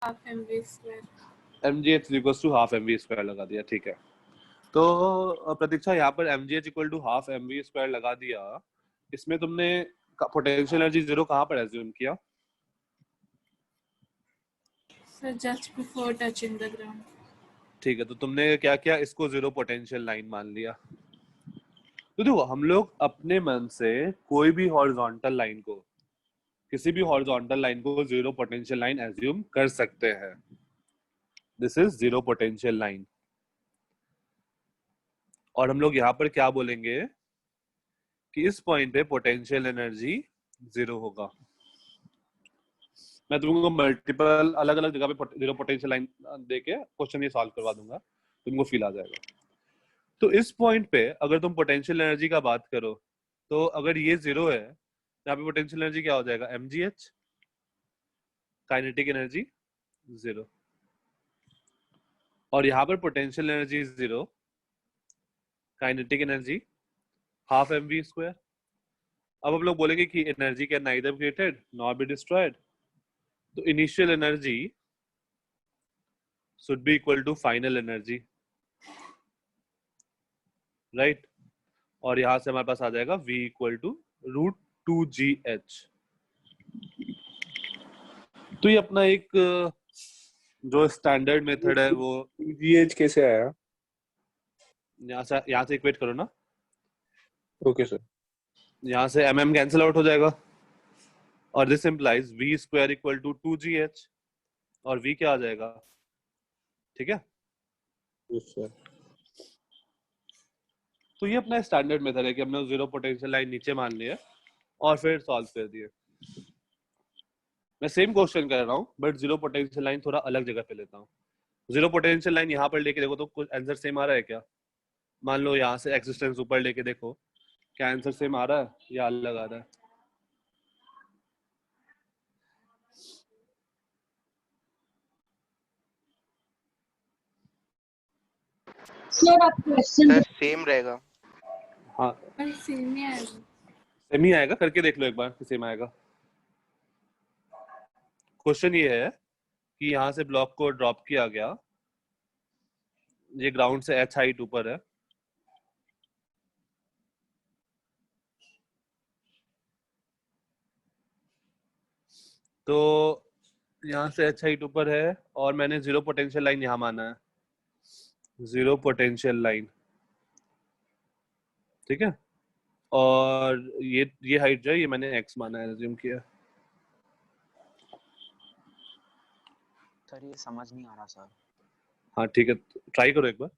Half mv square. mgh equals to half mv square लगा दिया, ठीक है। तो प्रतीक्षा यहाँ पर mgh equal to half mv square लगा दिया, इसमें तुमने पोटेंशियल एनर्जी जीरो कहाँ पर एज्यूम किया? Sir just before touching the ground. ठीक है, तो तुमने क्या किया, इसको जीरो पोटेंशियल लाइन मान लिया। तो देखो हम लोग अपने मन से कोई भी हॉरिजॉन्टल लाइन को, किसी भी हॉरिजॉन्टल लाइन को जीरो पोटेंशियल लाइन एज्यूम कर सकते हैं। This is zero potential line. और हम लोग यहाँ पर क्या बोलेंगे कि इस पॉइंट पे पोटेंशियल एनर्जी जीरो होगा। मैं तुमको मल्टीपल अलग अलग जगह पे जीरो पोटेंशियल लाइन देके क्वेश्चन ये सॉल्व करवा दूंगा, तुमको फील आ जाएगा। तो इस पॉइंट पे अगर तुम पोटेंशियल एनर्जी का बात करो, तो अगर ये जीरो है, यहाँ पे पोटेंशियल एनर्जी क्या हो जाएगा, mgh, काइनेटिक एनर्जी जीरो। और यहाँ पर potential energy zero, kinetic energy half mv square. अब हम लोग बोलेंगे कि energy can neither created nor be destroyed, तो initial energy should be equal to final energy, right. और यहां से हमारे पास आ जाएगा v इक्वल टू √2gh। तो ये अपना एक जो स्टैंडर्ड मेथड है वो gh कैसे आया? यहाँ से इक्वेट करो ना। Okay sir. यहाँ से mm कैंसिल आउट हो जाएगा और this implies v square equal to 2gh, और v क्या आ जाएगा, ठीक है। Yes sir. तो ये अपना स्टैंडर्ड मेथड है कि हमने जीरो पोटेंशियल लाइन नीचे मान लिया और फिर सॉल्व कर दिए। मैं सेम क्वेश्चन कर रहा हूँ बट जीरो पोटेंशियल लाइन थोड़ा अलग जगह पे लेता हूँ। जीरो पोटेंशियल लाइन यहाँ पर लेके देखो तो कुछ आंसर सेम आ रहा है क्या? मान लो यहाँ से एक्सिस्टेंस ऊपर लेके देखो, क्या आंसर सेम आ रहा है या अलग आ रहा है? सर सेम रहेगा। हाँ पर सेम ही आएगा। सेम ही आएगा, करके देख लो एक बार सेम आएगा। क्वेश्चन ये है कि यहाँ से ब्लॉक को ड्रॉप किया गया, ये ग्राउंड से h हाइट ऊपर है, तो यहाँ से h हाइट ऊपर है और मैंने जीरो पोटेंशियल लाइन यहाँ माना है, जीरो पोटेंशियल लाइन, ठीक है। और ये हाइट जो है ये मैंने x माना है, एज्यूम किया। सर ये समझ नहीं आ रहा सर। हाँ ठीक है, ट्राई करो एक बार।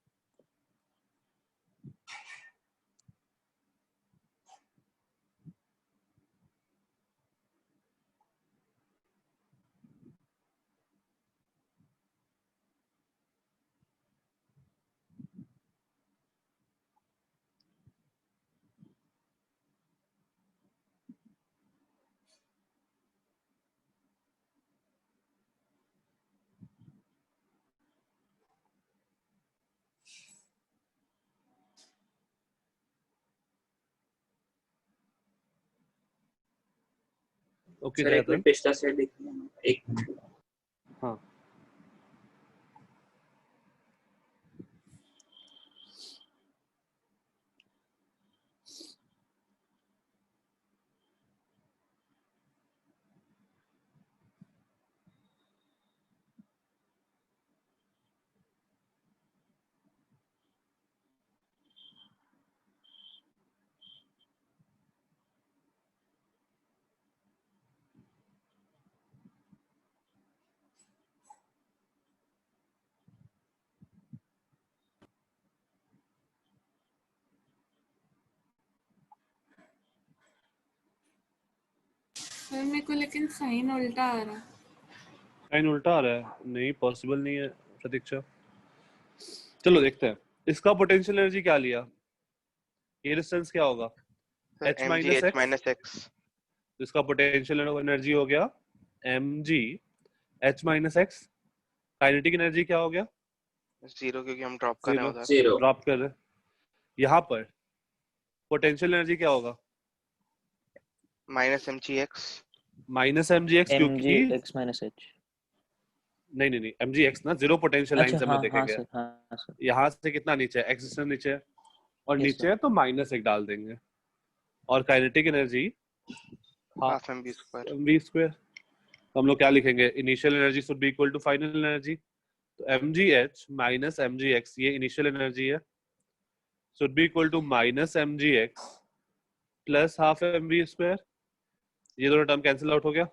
ओके सर एक मिनट पिछला स्लाइड देख लेना, एक मिनट। हाँ सर मेरे को लेकिन साइन उल्टा आ रहा है। साइन उल्टा आ रहा है? नहीं, पॉसिबल नहीं है प्रतीक्षा। चलो देखते हैं इसका पोटेंशियल एनर्जी क्या लिया, ये डिस्टेंस क्या होगा, h माइनस x। इसका पोटेंशियल एनर्जी हो गया mg h minus x। Kinetic energy क्या हो गया, जीरो, क्योंकि हम ड्रॉप कर रहे हैं उधर। जीरो ड्रॉप कर रहे। यहाँ पर पोटेंशियल एनर्जी क्या होगा, माइनस mgx। माइनस mgx, क्योंकि x माइनस h। नहीं नहीं नहीं, mgx ना जीरो पोटेंशियल लाइन अच्छा से हाँ मैं देखे हाँ गया। सर, हाँ सर। यहाँ से कितना नीचे है, x डिस्टेंस नीचे है और Yes, नीचे sir. है तो -1 डाल देंगे और kinetic energy half M B square. v square. तो हम लोग क्या लिखेंगे, initial energy should be equal to final energy. तो mgh माइनस mgx ये इनिशियल एनर्जी है, should be equal to minus mgx plus half mv square. ये दोनों टर्म कैंसिल आउट हो गया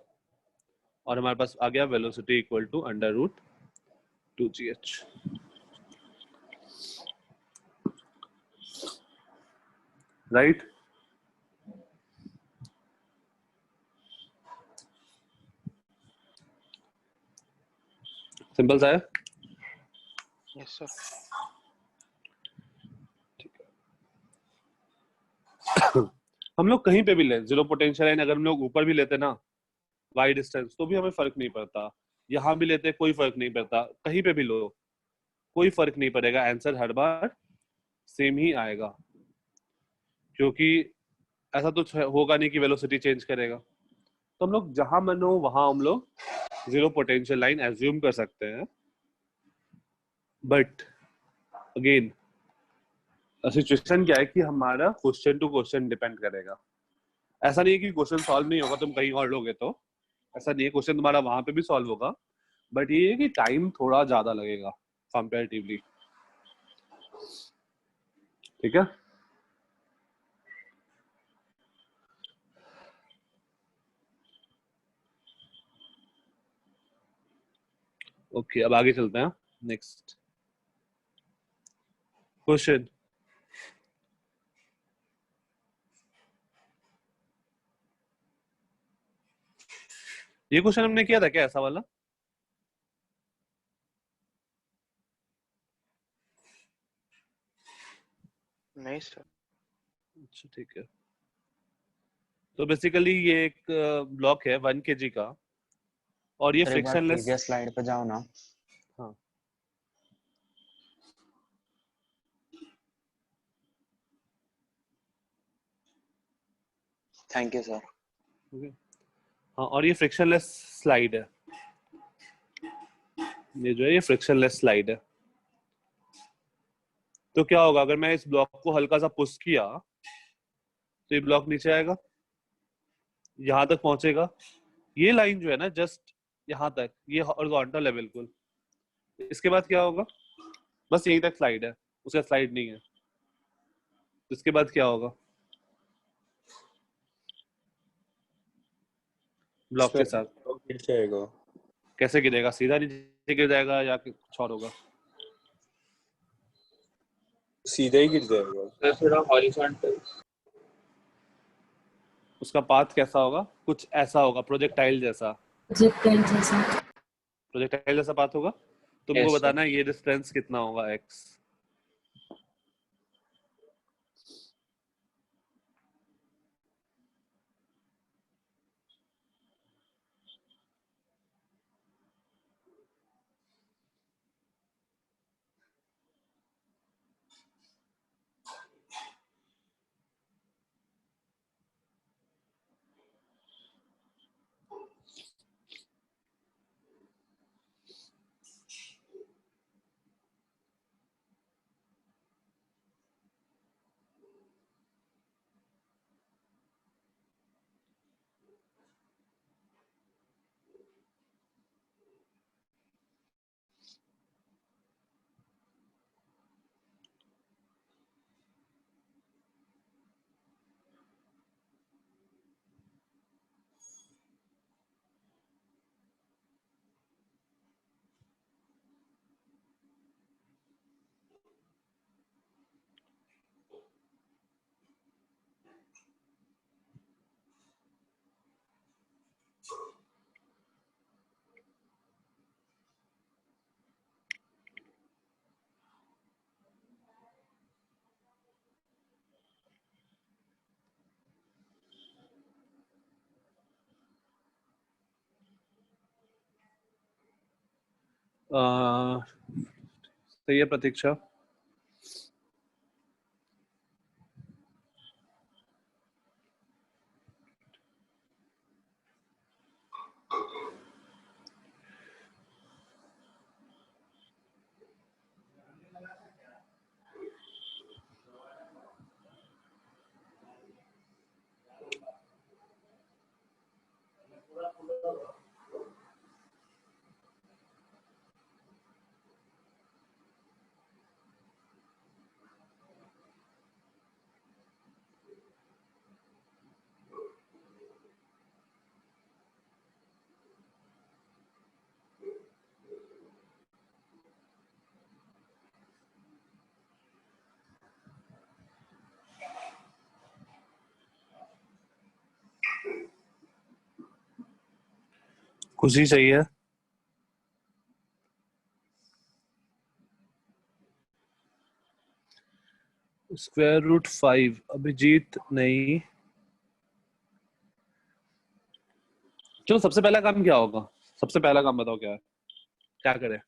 और हमारे पास आ गया velocity equal to √2gh। Right, simple सा है। Yes sir. हम लोग कहीं पे भी ले जीरो पोटेंशियल लाइन, अगर हम लोग ऊपर भी लेते ना वाई डिस्टेंस तो भी हमें फर्क नहीं पड़ता, यहाँ भी लेते कोई फर्क नहीं पड़ता, कहीं पे भी लो कोई फर्क नहीं पड़ेगा, आंसर हर बार सेम ही आएगा, क्योंकि ऐसा तो होगा नहीं कि वेलोसिटी चेंज करेगा। तो हम लोग जहां मन हो वहां हम लोग जीरो पोटेंशियल लाइन एज्यूम कर सकते हैं, बट अगेन सिचुएशन क्या है कि हमारा क्वेश्चन टू क्वेश्चन डिपेंड करेगा। ऐसा नहीं है कि क्वेश्चन सॉल्व नहीं होगा तुम कहीं और लोगे तो, ऐसा नहीं है, क्वेश्चन तुम्हारा वहां पे भी सॉल्व होगा, बट ये है कि टाइम थोड़ा ज्यादा लगेगा कंपैरेटिवली। ठीक है, ओके अब आगे चलते हैं। नेक्स्ट क्वेश्चन, ये क्वेश्चन हमने किया था क्या ऐसा वाला? नहीं सर। अच्छा ठीक है, तो बेसिकली ये एक ब्लॉक है 1 kg का और ये सर एक बार फ्रिक्शनलेस। प्रीवियस स्लाइड पे जाओ ना। हाँ थैंक यू सर। okay. हाँ और ये फ्रिक्शनलेस स्लाइड है, ये जो है ये फ्रिक्शनलेस स्लाइड है। तो क्या होगा अगर मैं इस ब्लॉक को हल्का सा पुश किया तो ये ब्लॉक नीचे आएगा, यहां तक पहुंचेगा, ये लाइन जो है ना जस्ट यहाँ तक, ये हॉरिजॉन्टल है बिल्कुल, इसके बाद क्या होगा, बस यहीं तक स्लाइड है, उसका स्लाइड नहीं है। इसके बाद क्या होगा ब्लॉक के साथ, गिर जाएगा। कैसे गिरेगा, सीधा नीचे गिर जाएगा या कुछ और होगा? सीधा ही गिर जाएगा। थोड़ा हॉरिजॉन्टल। उसका पाथ कैसा होगा, कुछ ऐसा होगा, प्रोजेक्टाइल जैसा, प्रोजेक्टाइल जैसा। प्रोजेक्टाइल जैसा पाथ होगा। तुमको Yes, sir. बताना है ये डिस्टेंस कितना होगा x। सही है प्रतीक्षा। खुशी चाहिए। स्क्वायर रूट 5 अभिजीत नहीं। चलो सबसे पहला काम क्या होगा? सबसे पहला काम बताओ क्या है, क्या करें?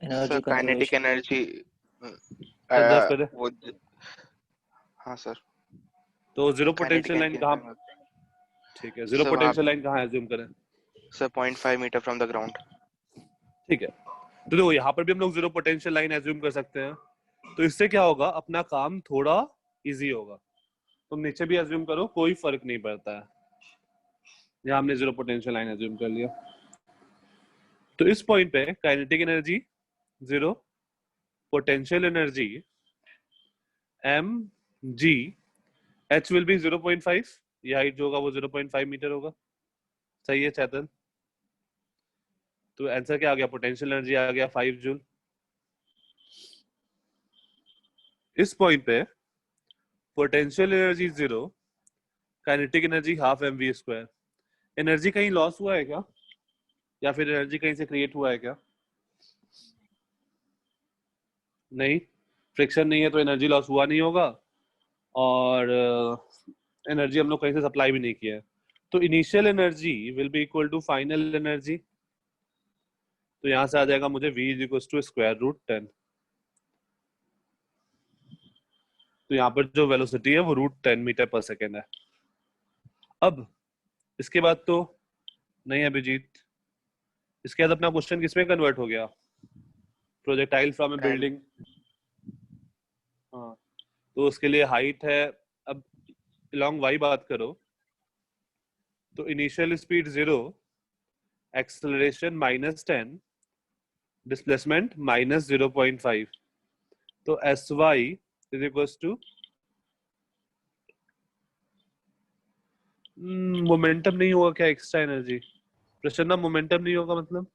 Energy kinetic conservation. Energy conserve करें। वो हाँ सर, तो जीरो काइनेटिक पोटेंशियल लाइन कहाँ? एनर्जी ठीक है, जीरो सर वहाँ पोटेंशियल लाइन कहाँ एज्यूम करें? Sir 0.5 metre from the ground. ठीक है, तो देखो यहाँ पर भी हम लोग जीरो पोटेंशियल लाइन एज्यूम कर सकते हैं। तो इससे क्या होगा, अपना काम थोड़ा इजी होगा। तुम नीचे भी एज्यूम करो, कोई फर्क नहीं पड़ता है। यहाँ हमने जीरो पोटेंशियल लाइन एज्यूम कर लिया। तो इस पॉइंट पे kinetic energy zero, potential energy M G, H will be 0.5। ये हाइट जो होगा वो 0.5 मीटर होगा। सही है चैतन? तो आंसर क्या आ गया? पोटेंशियल एनर्जी आ गया 5 जूल। इस पॉइंट पे potential energy zero, kinetic energy half mv square. Energy कहीं लॉस हुआ है क्या, या फिर एनर्जी कहीं से क्रिएट हुआ है क्या? नहीं, फ्रिक्शन नहीं है तो एनर्जी लॉस हुआ नहीं होगा, और एनर्जी हम लोग कहीं से सप्लाई भी नहीं किया है। तो initial energy will be equal to final energy. तो यहां से आ जाएगा मुझे v is equal to square root 10। तो यहाँ पर जो वेलोसिटी है वो √10 मीटर पर सेकेंड है। अब इसके बाद तो नहीं अभिजीत, इसके बाद अपना क्वेश्चन किसमें कन्वर्ट हो गया? Projectile from A building. हाँ, तो उसके लिए हाइट है। अब लॉन्ग वाई बात करो, तो इनिशियल स्पीड 0, एक्सेलरेशन -10, डिस्प्लेसमेंट -0.5। तो S Y is equal to, momentum नहीं होगा क्या एक्स्ट्रा एनर्जी? प्रचंड मोमेंटम नहीं होगा मतलब?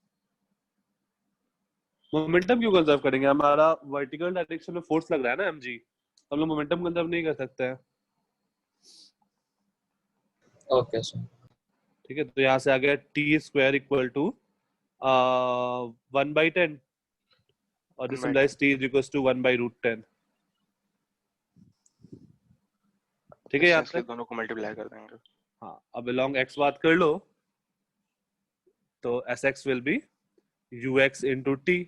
मोमेंटम क्यों कंजर्व करेंगे? हमारा वर्टिकल डायरेक्शन में फोर्स लग रहा है ना mg, हम लोग मोमेंटम कंजर्व नहीं कर सकते हैं। Okay sir. ठीक है, तो यहाँ से आ गया टी स्क्वायर इक्वल टू 1/10, और this implies T is equal to 1/√10। ठीक है याद डिस्टेंस के है? दोनों को मल्टीप्लाई कर देंगे। हाँ, अब लॉन्ग एक्स बात कर लो, तो S x will be you x into T.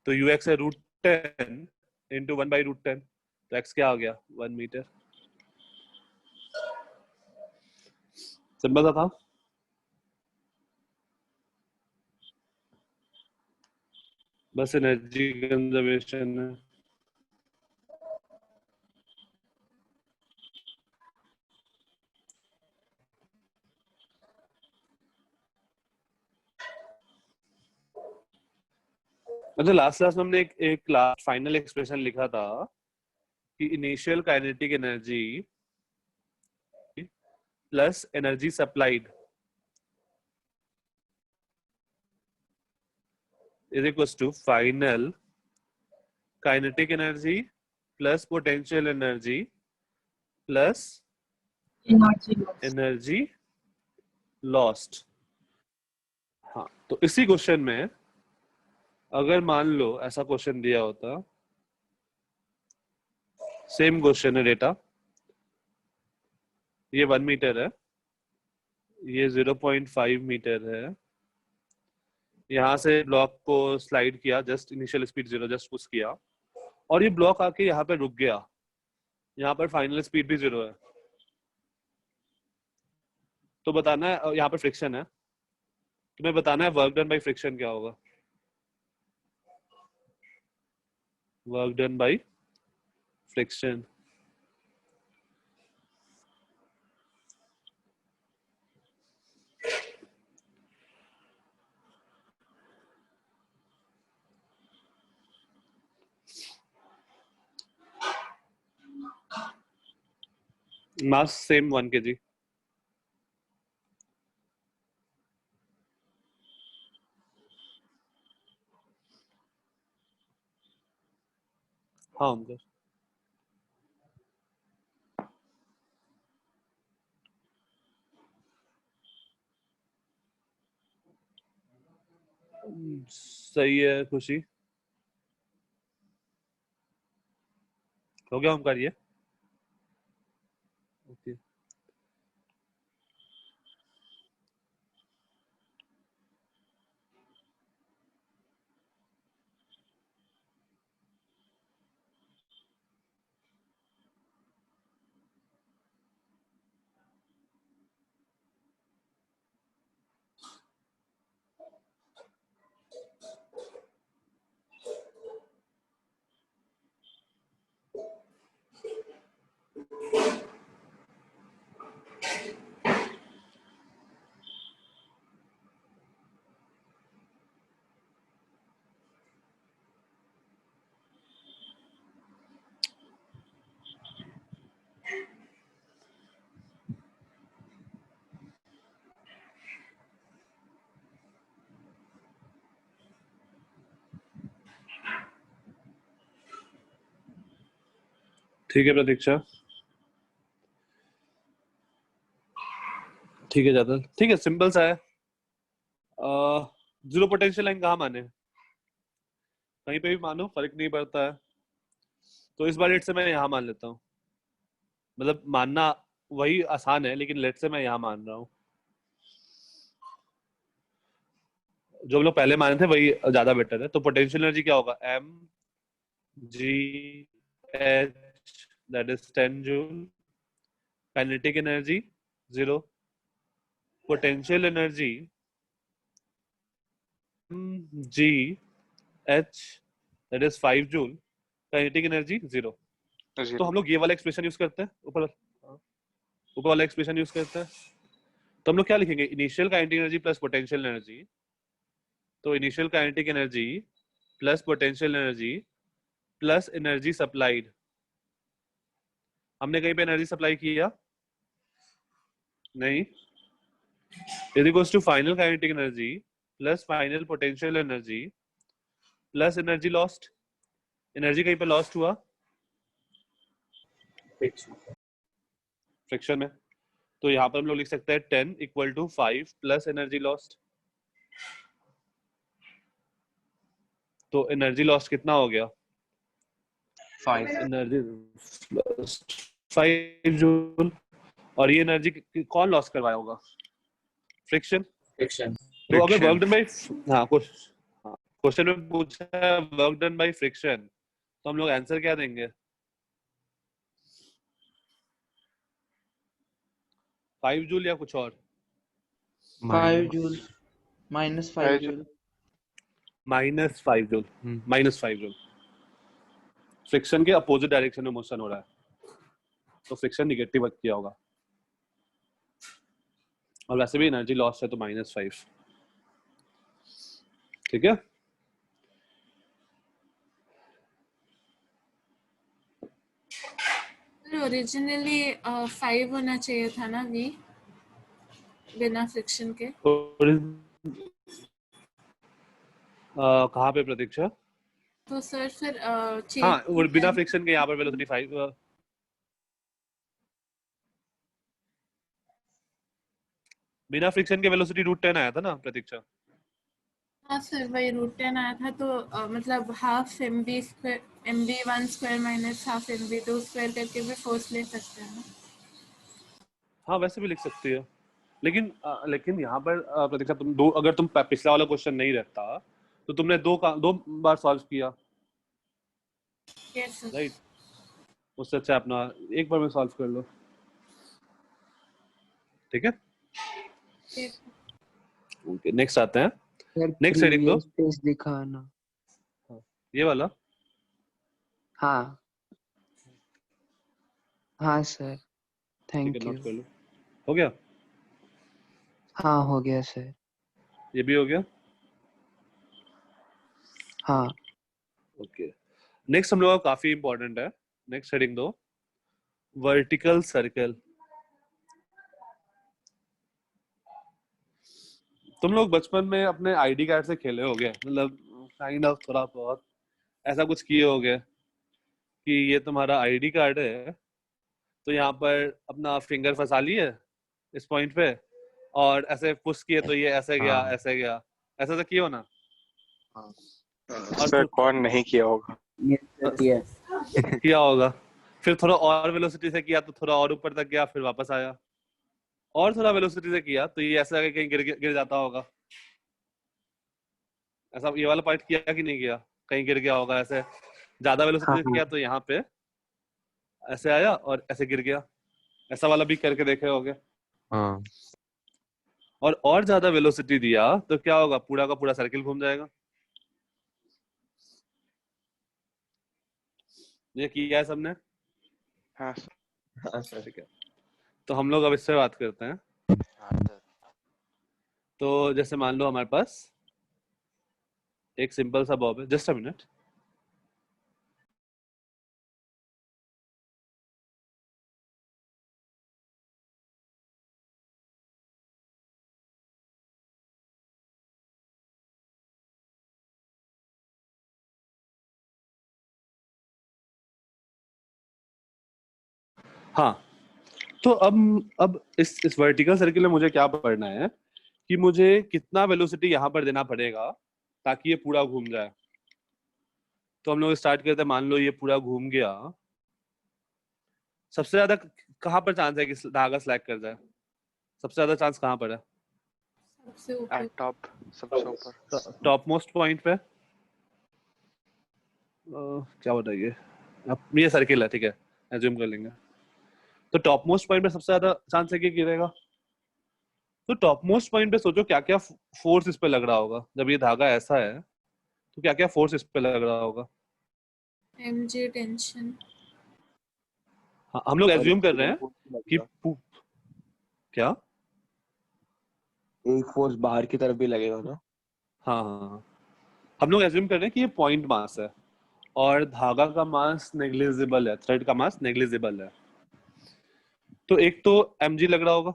तो यू एक्स है √10 इंटू 1/√10, तो एक्स क्या आ गया? 1 मीटर। सिंपल सा था। बस एनर्जी कंजर्वेशन है। मतलब लास्ट क्लास में हमने एक लास्ट फाइनल एक्सप्रेशन लिखा था कि initial kinetic energy plus energy supplied is equal to final kinetic energy plus potential energy plus energy lost. हाँ, तो इसी क्वेश्चन में अगर मान लो ऐसा क्वेश्चन दिया होता, सेम क्वेश्चन है, डेटा ये 1 मीटर है, ये 0.5 मीटर है, यहाँ से ब्लॉक को स्लाइड किया, just initial speed 0 just push किया, और ये ब्लॉक आके यहाँ पे रुक गया। यहाँ पर फाइनल स्पीड भी 0 है। तो बताना है, यहाँ पर फ्रिक्शन है, तुम्हें बताना है वर्क डन बाय फ्रिक्शन क्या होगा। Work done by friction, mass same 1 kg। हाँ अंदर सही है खुशी। हो गया हम करिए। ओके ठीक है प्रतीक्षा। ठीक है जादल, ठीक है सिंपल सा है। जीरो पोटेंशियल लाइन कहाँ माने? कहीं पे भी मानो फर्क नहीं पड़ता है। तो इस बार लेट से मैं यहाँ मान लेता हूँ। मतलब मानना वही आसान है, लेकिन लेट से मैं यहाँ मान रहा हूँ। जो हम लोग पहले माने थे वही ज्यादा बेटर है। तो पोटेंशियल एनर्जी क्या होगा? m g h that is 10 joule. Kinetic energy 0। Potential energy g h that is 5 joule. Kinetic energy 0। तो हम लोग ये वाला एक्सप्रेशन यूज करते हैं, ऊपर वाला एक्सप्रेशन यूज करते हैं। तो हम लोग क्या लिखेंगे? Initial kinetic energy plus potential energy. तो initial kinetic energy plus potential energy plus energy supplied. हमने कहीं पे एनर्जी सप्लाई किया नहीं। Is equals to final kinetic energy plus final potential energy plus energy lost. Energy कहीं पे lost हुआ friction में। तो यहाँ पर हम लोग लिख सकते हैं 10 equal to 5 plus energy lost. तो एनर्जी लॉस्ट कितना हो गया? 5 एनर्जी लॉस्ट 5 जूल। और ये एनर्जी कौन लॉस करवाया होगा? फ्रिक्शन। फ्रिक्शन। तो अगर वर्क डन बाय क्वेश्चन में पूछा है वर्क डन बाय फ्रिक्शन, तो हम लोग आंसर क्या देंगे? 5 जूल या कुछ और? 5 joule minus 5 joule. Minus 5 joule. Minus 5 joule. Friction के अपोजिट डायरेक्शन में मोशन हो रहा है, तो फ्रिक्शन निगेटिव वर्क किया होगा। और वैसे भी एनर्जी लॉस है तो -5। ठीक है। ओरिजिनली 5 होना चाहिए था ना v बिना फ्रिक्शन के। कहाँ पे प्रतीक्षा? तो सर फिर हाँ, और बिना फ्रिक्शन के यहाँ पर वेलोसिटी 5 बिना फ्रिक्शन के वेलोसिटी √10 आया था ना प्रतीक्षा? हाँ सर वही √10 आया था। तो मतलब half mv square mv1 square minus half mv2 square करके भी फोर्स ले सकते हैं ना? हाँ वैसे भी लिख सकती है, लेकिन यहाँ पर प्रतीक्षा अगर तुम पिछला वाला क्वेश्चन नहीं रहता तो तुमने दो बार सॉल्व किया, यस सर। राइट? उससे अच्छा अपना एक बार में सॉल्व कर लो। ठीक है। ओके नेक्स्ट आते हैं। नेक्स्ट हेडिंग दो। स्पेस दिखाना। ये वाला। हाँ हाँ सर थैंक ठीक है, यू। नोट कर लो। हो गया? हाँ हो गया सर। ये भी हो गया? हाँ ओके नेक्स्ट हम लोग का काफी इंपॉर्टेंट है। नेक्स्ट हेडिंग दो। Vertical circle. तुम लोग बचपन में अपने आईडी कार्ड से खेले होगे, मतलब काइंड ऑफ थोड़ा बहुत ऐसा कुछ किए होगे कि ये तुम्हारा आईडी कार्ड है, तो यहाँ पर अपना फिंगर फंसा लिए इस पॉइंट पे और ऐसे पुश किए तो ये ऐसे गया हाँ। ऐसे गया, ऐसा तो किए हो ना? और सर कौन नहीं किया होगा? किया होगा, फिर थोड़ा और वेलोसिटी से किया तो थोड़ा और ऊपर तक गया, फिर वापस आया, और थोड़ा वेलोसिटी से किया तो ये ऐसा है कि कहीं गिर जाता होगा। ऐसा ये वाला पार्ट किया कि नहीं किया? कहीं गिर गया होगा ऐसे, ज्यादा वेलोसिटी हाँ से किया तो यहाँ पे ऐसे आया और ऐसे गिर गया। ऐसा वाला भी करके देखे होगे। हाँ और ज्यादा वेलोसिटी दिया तो क्या होगा, पूरा का पूरा सर्किल घूम जाएगा। ये किया है सबने? हाँ सर। हाँ सर। ठीक है, तो हम लोग अब इससे बात करते हैं। हाँ सर। तो जैसे मान लो हमारे पास एक सिंपल सा बॉब है, जस्ट अ मिनट। हाँ, तो अब इस वर्टिकल सर्किल में मुझे क्या पढ़ना है कि मुझे कितना वेलोसिटी यहाँ पर देना पड़ेगा ताकि ये पूरा घूम जाए। तो हम लोग स्टार्ट करते हैं, मान लो ये पूरा घूम गया। सबसे ज्यादा कहाँ पर चांस है कि धागा स्लैग कर जाए? सबसे ज्यादा चांस कहाँ पर है? सबसे ऊपर। एट टॉप, सबसे ऊपर। टॉप मोस्ट पॉइंट पे। क्या बताइए, अब ये सर्किल है, ठीक है, एज्यूम कर लेंगे। तो टॉप मोस्ट पॉइंट पे सबसे ज्यादा चांस है कि गिरेगा। तो टॉप मोस्ट पॉइंट पे सोचो क्या क्या फोर्स इस पे लग रहा होगा। जब ये धागा ऐसा है तो क्या क्या फोर्स इस पे लग रहा होगा? mg tension. हाँ, हम लोग एज्यूम कर रहे हैं कि क्या? एक फोर्स बाहर की तरफ भी लगेगा ना? हाँ हाँ हाँ, हम लोग एज्यूम कर रहे हैं कि ये पॉइंट मास है और धागा का मास नेग्लिजिबल है, थ्रेड का मास नेग्लिजिबल है। तो एक तो mg लग रहा होगा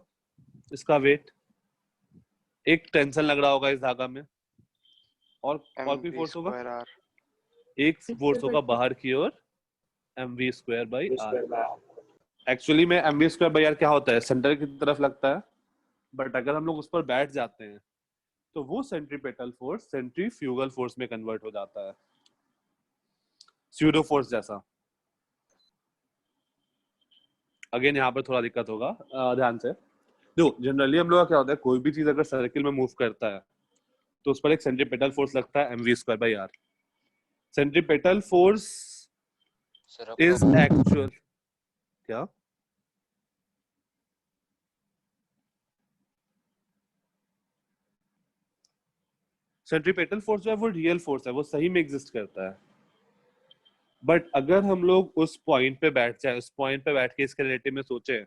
इसका वेट, एक टेंशन लग रहा होगा इस धागा में, और कोई mv फोर्स होगा? Square R. एक फोर्स होगा बाहर की ओर, mv square by R. Actually में mv स्क्वायर बाई आर क्या होता है, सेंटर की तरफ लगता है, बट अगर हम लोग उस पर बैठ जाते हैं तो वो सेंट्रीपेटल फोर्स सेंट्रीफ्यूगल फोर्स में कन्वर्ट हो जाता है, स्यूडो फोर्स जैसा। अगेन यहाँ पर थोड़ा दिक्कत होगा, ध्यान से। जो जनरली हम लोग का क्या होता है, कोई भी चीज अगर सर्किल में मूव करता है तो उस पर एक सेंट्रीपेटल फोर्स लगता है mv square by R. Centripetal force sir is actual क्या? सेंट्रीपेटल फोर्स जो है वो रियल फोर्स है, वो सही में एग्जिस्ट करता है। बट अगर हम लोग उस पॉइंट पे बैठ जाए, उस पॉइंट पे बैठ के इसके रिलेटिव में सोचे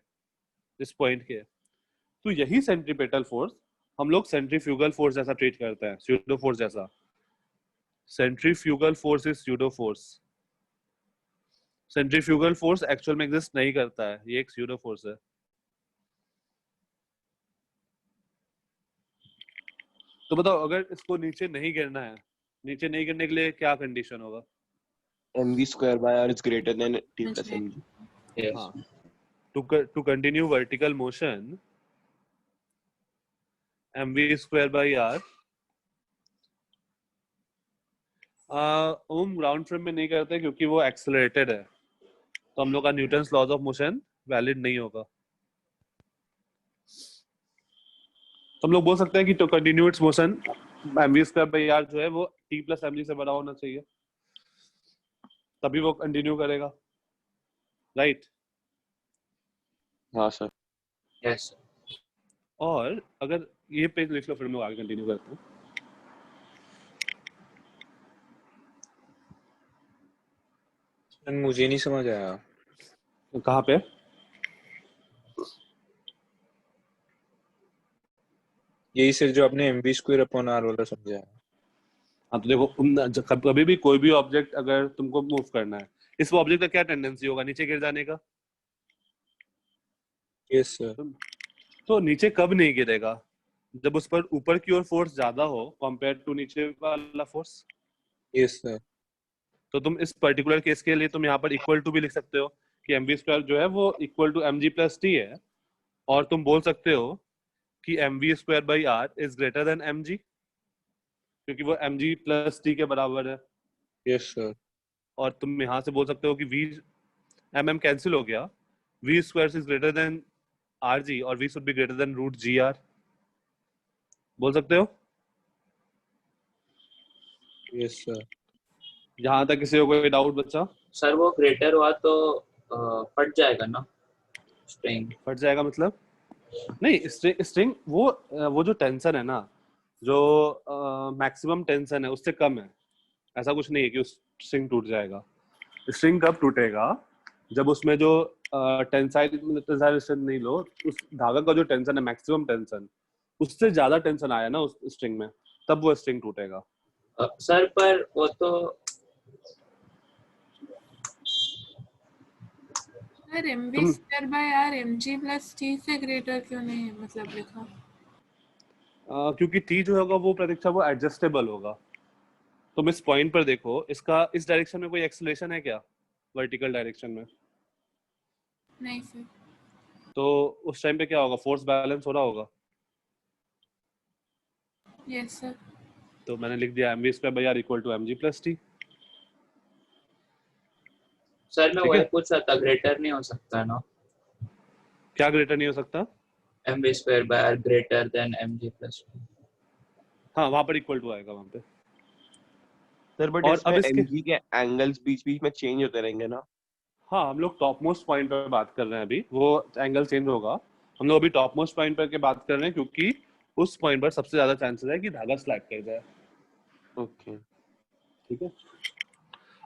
इस पॉइंट के, तो यही सेंट्रीपेटल फोर्स हम लोग सेंट्रीफ्यूगल फोर्स जैसा ट्रीट करते हैं, स्यूडो फोर्स जैसा। Centrifugal force is pseudo force. Centrifugal force actual में एग्जिस्ट नहीं करता है, ये एक स्यूडो फोर्स है। तो बताओ, अगर इसको नीचे नहीं गिरना है, नीचे नहीं गिरने के लिए क्या कंडीशन होगा? mv square by r is greater than t plus mg. Yes. हाँ, to continue vertical motion, mv square by r ओम ग्राउंड फ्रेम में नहीं करते क्योंकि वो एक्सेलरेटेड है, तो हम लोग का Newton's laws of motion valid नहीं होगा। तो हम लोग बोल सकते हैं कि to continue its motion mv square by r जो है वो t प्लस mg से बड़ा होना चाहिए, तभी वो कंटिन्यू करेगा, राइट? हाँ सर। Yes. और अगर ये पेज लिख लो, फिर हम लोग आगे कंटिन्यू करते हैं। मुझे नहीं समझ आया। कहाँ पे? यही सर जो आपने mv square upon r वाला समझाया। हाँ, तो देखो कभी भी कोई भी ऑब्जेक्ट अगर तुमको मूव करना है, इस ऑब्जेक्ट का क्या टेंडेंसी होगा, नीचे गिर जाने का। Yes sir. तो नीचे कब नहीं गिरेगा? जब उस पर ऊपर की ओर फोर्स ज्यादा हो कंपेयर टू नीचे वाला फोर्स। Yes sir. तो तुम इस पर्टिकुलर केस के लिए तुम यहाँ पर इक्वल टू भी लिख सकते हो कि mv स्क्वायर जो है वो equal to mg plus t है, और तुम बोल सकते हो कि mv square by r is greater than mg। क्योंकि वो mg प्लस t के बराबर है। Yes sir. और तुम यहाँ से बोल सकते हो कि v mm कैंसिल हो गया, v square is greater than rg और v should be greater than root gr, बोल सकते हो। Yes sir. यहाँ तक किसी को कोई डाउट बच्चा? सर वो ग्रेटर हुआ तो फट जाएगा ना स्ट्रिंग? फट जाएगा मतलब? नहीं, स्ट्रिंग वो जो टेंशन है ना, जो मैक्सिमम टेंशन है उससे कम है। ऐसा कुछ नहीं है कि उस स्ट्रिंग टूट जाएगा। स्ट्रिंग कब टूटेगा? जब उसमें जो टेंसाइल नहीं लो, उस धागा का जो टेंशन है, मैक्सिमम टेंशन, उससे ज्यादा टेंशन आया ना उस स्ट्रिंग में, तब वो स्ट्रिंग टूटेगा। सर पर वो तो sir mv square by r mg plus t से ग्रेटर क्यों नहीं है मतलब लिखा? क्योंकि t जो होगा वो प्रतीक्षा वो एडजस्टेबल होगा। तुम इस पॉइंट पर देखो, इसका इस डायरेक्शन में कोई एक्सेलरेशन है क्या, वर्टिकल डायरेक्शन में? नहीं सर। तो उस टाइम पे क्या होगा, फोर्स बैलेंस हो रहा होगा। Yes sir. तो मैंने लिख दिया mv square by r equal to mg plus t। Sir मैं ठीक वही है, पूछ रहा था, ग्रेटर नहीं हो सकता ना? क्या ग्रेटर नहीं हो सकता? mv square by r greater than mg plus t। हाँ, वहां पर इक्वल टू आएगा वहां पे। सर बट और अब इसमें इसके mg के एंगल्स बीच बीच में चेंज होते रहेंगे ना? हाँ, हम लोग टॉप मोस्ट पॉइंट पर बात कर रहे हैं अभी, वो एंगल चेंज होगा। हम लोग अभी टॉप मोस्ट पॉइंट पर के बात कर रहे हैं, क्योंकि उस पॉइंट पर सबसे ज्यादा चांसेस है कि धागा स्लैग कर जाए। ओके। ठीक है,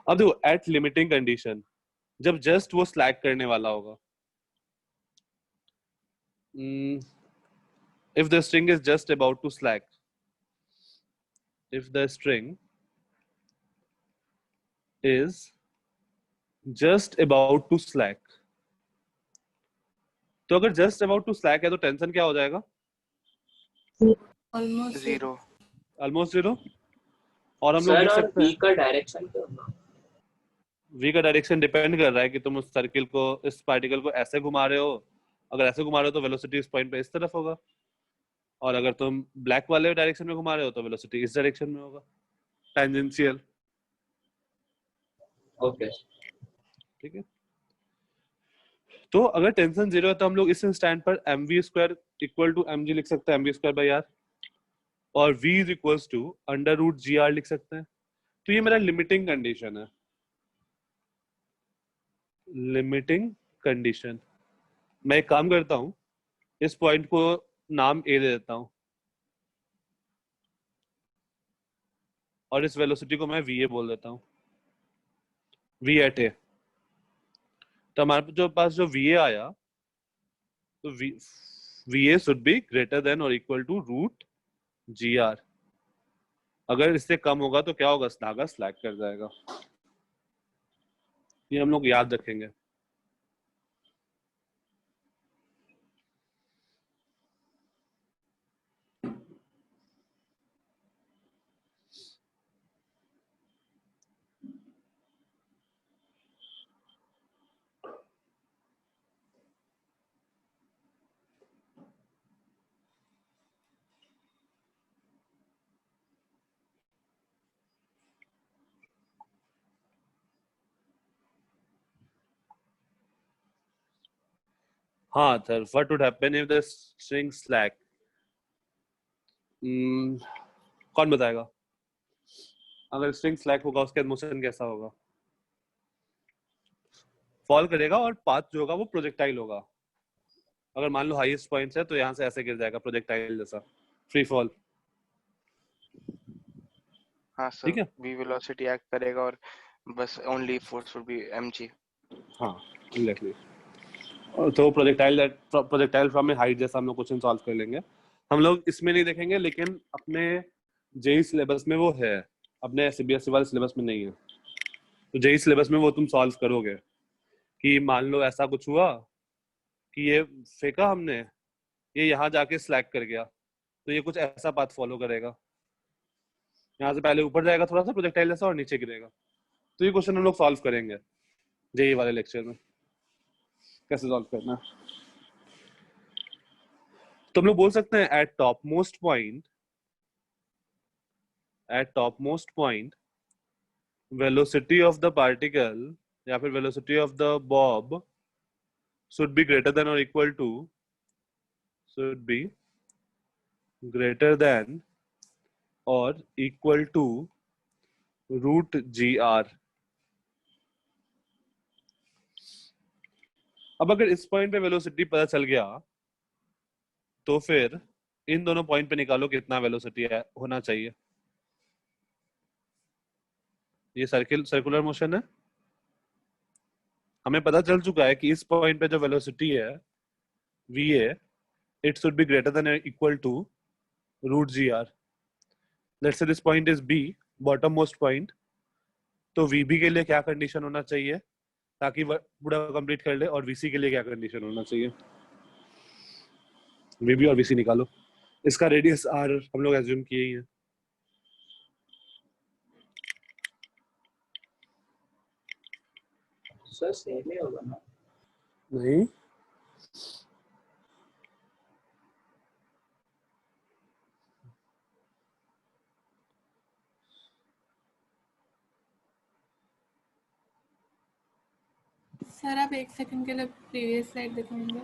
अब देखो एट लिमिटिंग कंडीशन, जब जस्ट वो स्लैग करने वाला होगा, if the string is just about to slack, if the string is just about to slack, तो अगर just about to slack है तो टेंशन क्या हो जाएगा? Almost zero. Almost zero. और हम लोग सर लिख और सकते v हैं का डायरेक्शन क्या होगा? v का डायरेक्शन डिपेंड कर रहा है कि तुम उस सर्किल को, इस पार्टिकल को ऐसे घुमा रहे हो। अगर ऐसे घुमा रहे हो तो वेलोसिटी इस पॉइंट पे इस तरफ होगा, और अगर तुम ब्लैक वाले डायरेक्शन में घुमा रहे हो तो वेलोसिटी इस डायरेक्शन में होगा, टेंजेंशियल। ओके। ठीक है, तो अगर टेंशन जीरो है तो हम लोग इस इंस्टेंट पर mv square equal to mg लिख सकते हैं, mv स्क्वायर बाय r, और v is equals to under root gr लिख सकते हैं। तो ये मेरा लिमिटिंग कंडीशन है। लिमिटिंग कंडीशन, मैं एक काम करता हूं, इस पॉइंट को नाम a दे देता हूं, और इस वेलोसिटी को मैं va बोल देता हूं, v एट a। तो हमारे जो पास जो va आया, तो va should be greater than और इक्वल टू रूट gr। अगर इससे कम होगा तो क्या होगा, धागा स्लैग कर जाएगा। ये हम लोग याद रखेंगे। हाँ sir, what would happen if the string slack? कौन बताएगा? अगर स्ट्रिंग स्लैक होगा उसके मोशन कैसा होगा? फॉल करेगा और पाथ जो होगा वो प्रोजेक्टाइल होगा। अगर मान लो हाईएस्ट पॉइंट है तो यहाँ से ऐसे गिर जाएगा प्रोजेक्टाइल जैसा, फ्री फॉल। हाँ ठीक सर, है, v वेलोसिटी एक्ट करेगा और बस only force would be mg। हाँ एग्जैक्टली। तो प्रोजेक्टाइल फ्रॉम ए हाइट जैसा हम लोग क्वेश्चन सॉल्व कर लेंगे। हम लोग इसमें नहीं देखेंगे, लेकिन अपने जेई सिलेबस में वो है, अपने सीबीएसई वाले सिलेबस में नहीं है। तो जेई सिलेबस में वो तुम सॉल्व करोगे कि मान लो ऐसा कुछ हुआ कि ये फेंका हमने, ये यहाँ जाके स्लैग कर गया, तो ये कुछ ऐसा पाथ फॉलो करेगा, यहाँ से पहले ऊपर जाएगा थोड़ा सा प्रोजेक्टाइल जैसा और नीचे गिरेगा। तो ये क्वेश्चन हम लोग सॉल्व करेंगे जेई वाले लेक्चर में, कैसे सॉल्व करना है। तो हम लोग बोल सकते हैं eight top most point, at topmost point velocity of the particle या फिर velocity of the bob should be greater than or equal to or equal to root gr. अब अगर इस पॉइंट पे वेलोसिटी पता चल गया तो फिर इन दोनों पॉइंट पे निकालो कितना वेलोसिटी होना चाहिए. ये सर्कुलर मोशन है. हमें पता चल चुका है कि इस पॉइंट पे जो वेलोसिटी है va it should be greater than or equal to root gr. Let's say this point is b, bottom most point. तो vb के लिए क्या कंडीशन होना चाहिए ताकि वह पूरा कंप्लीट कर ले, और vc के लिए क्या कंडीशन होना चाहिए. vb और vc निकालो. इसका रेडियस r हम लोग एज्यूम किए ही है. सर सेम ही होगा ना. नहीं, सर आप एक सेकंड के लिए प्रीवियस स्लाइड दिखाएंगे.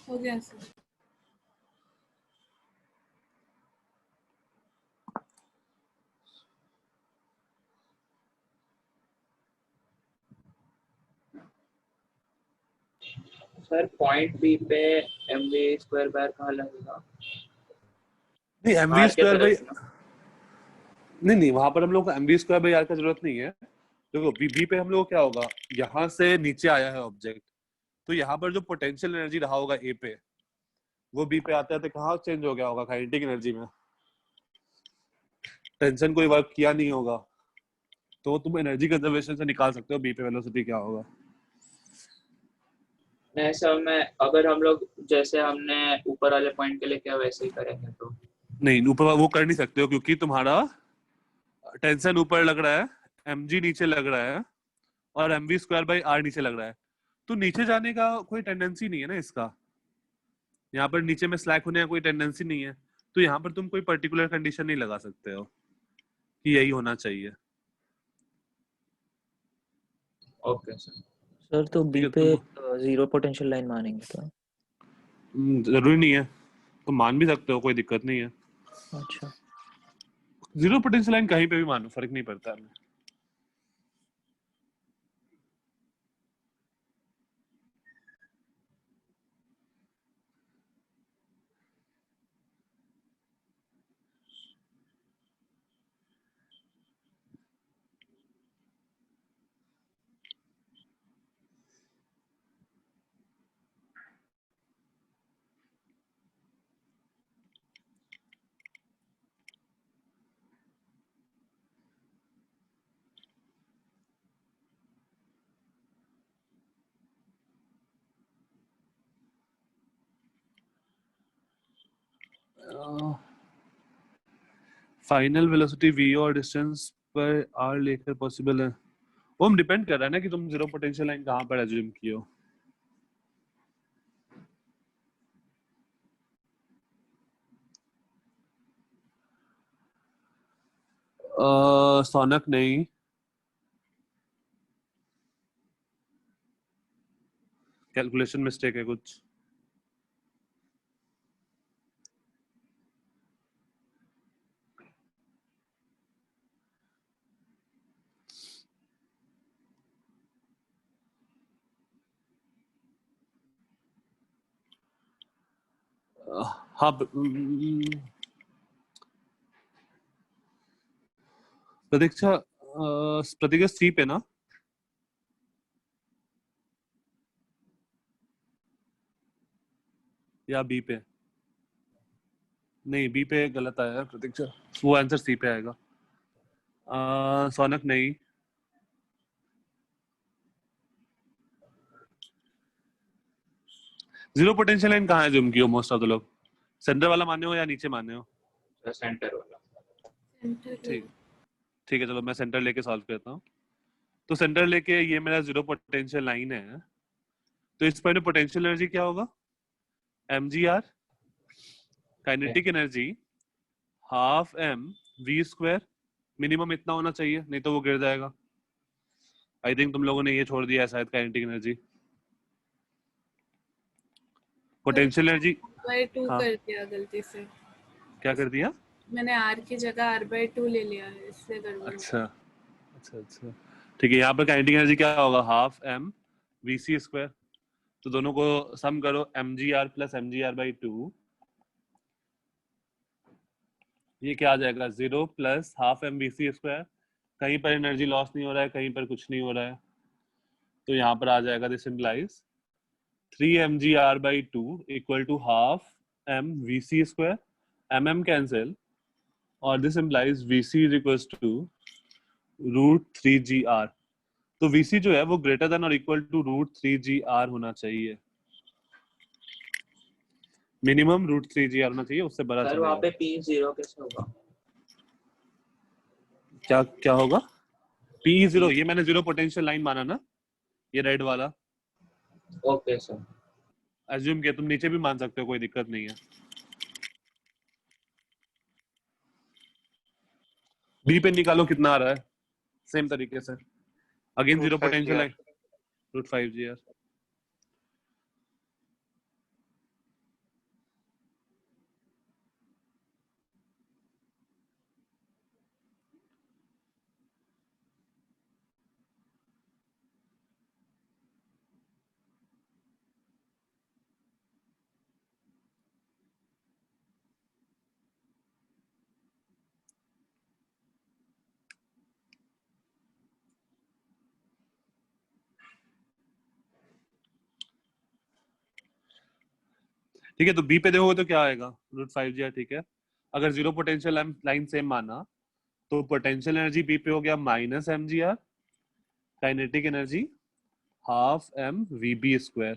हो गया सर. सर पॉइंट बी पे mv स्क्वायर बार कहाँ लगेगा. नहीं mv R के स्क्वायर बाई तरफ ना. नहीं वहां पर हम लोग को mv स्क्वायर बाई r का जरूरत नहीं है. देखो b पे हम लोग क्या होगा, यहाँ से नीचे आया है ऑब्जेक्ट, तो यहाँ पर जो पोटेंशियल एनर्जी रहा होगा a पे, वो b पे आते आते कहाँ चेंज हो गया होगा, काइनेटिक एनर्जी में. टेंशन कोई वर्क किया नहीं होगा, तो तुम एनर्जी कंजर्वेशन से निकाल सकते हो b पे वेलोसिटी क्या होगा. नहीं सर, मैं अगर हम लोग जैसे हमने ऊपर वाले पॉइंट के लिए क्या वैसे ही करेंगे तो. नहीं, ऊपर वो कर नहीं सकते हो क्योंकि तुम्हारा टेंशन ऊपर लग रहा है, mg नीचे लग रहा है, और mv स्क्वायर बाई r नीचे लग रहा है. तो नीचे जाने का कोई टेंडेंसी नहीं है ना इसका. यहाँ पर नीचे में स्लैक होने का कोई टेंडेंसी नहीं है, तो यहाँ पर तुम कोई पर्टिकुलर कंडीशन नहीं लगा सकते हो कि यही होना चाहिए. Okay sir. सर तो बी ठीक है, पे जीरो पोटेंशियल लाइन मानेंगे क्या? जरूरी नहीं है, तो मान भी सकते हो, कोई दिक्कत नहीं है. अच्छा. जीरो पोटेंशियल लाइन कहीं पे भी मानो, फर्क नहीं पड़ता है. फाइनल वेलोसिटी v और डिस्टेंस पर r लेकर पॉसिबल है. वो हम डिपेंड कर रहा है ना कि तुम जीरो पोटेंशियल लाइन कहाँ पर एज्यूम किए हो. सोनक नहीं, कैलकुलेशन मिस्टेक है कुछ. हाँ, प्रतीक्षा प्रतीक्षा सी पे ना. या बी पे. नहीं, बी पे गलत आया है प्रतीक्षा, वो आंसर सी पे आएगा. सोनक नहीं. जीरो पोटेंशियल लाइन कहाँ एज्यूम की हो मोस्ट ऑफ द लोग? सेंटर वाला माने हो या नीचे माने हो? सेंटर वाला. सेंटर. ठीक है, चलो मैं सेंटर लेके सॉल्व करता हूँ. तो सेंटर लेके ये मेरा जीरो पोटेंशियल लाइन है, तो इस पॉइंट में पोटेंशियल एनर्जी क्या होगा? mgr, kinetic energy half m v square, minimum इतना होना चाहिए, नहीं तो वो गिर जाएगा। आई थिंक तुम लोगों ने ये छोड़ दिया है शायद, kinetic energy. Potential energy r/2 हाँ। कर दिया गलती से, क्या कर दिया? मैंने r की जगह r/2 ले लिया है, इसलिए गड़बड़ हो अच्छा अच्छा अच्छा, ठीक है। यहाँ पर काइनेटिक एनर्जी क्या होगा? Half m vc square. तो दोनों को सम करो, mgr प्लस mgr/2, ये क्या आ जाएगा? 0 plus half m vc square. कहीं पर एनर्जी लॉस नहीं हो रहा है, कहीं पर कुछ नहीं हो रहा है, तो यहाँ पर आ जाएगा this implies 3 mgr/2 equal to half m vc square, mm cancel, और this implies vc is equal to √3gr। तो vc जो है वो ग्रेटर देन और इक्वल टू √3gr होना चाहिए, मिनिमम √3gr होना चाहिए, उससे बड़ा सर वहाँ चलेगा। पे P 0 कैसे होगा? क्या क्या होगा? P0, ये मैंने जीरो पोटेंशियल लाइन माना ना, ये रेड वाला। Okay sir. अज्यूम किया, तुम नीचे भी मान सकते हो, कोई दिक्कत नहीं है। बी पे निकालो कितना आ रहा है, सेम तरीके से again zero potential line √5gr। ठीक है, तो बी पे देखोगे तो क्या आएगा? √5gr। ठीक है, अगर जीरो पोटेंशियल लाइन सेम माना तो पोटेंशियल एनर्जी बी पे हो गया -mgr, kinetic energy half m vb square.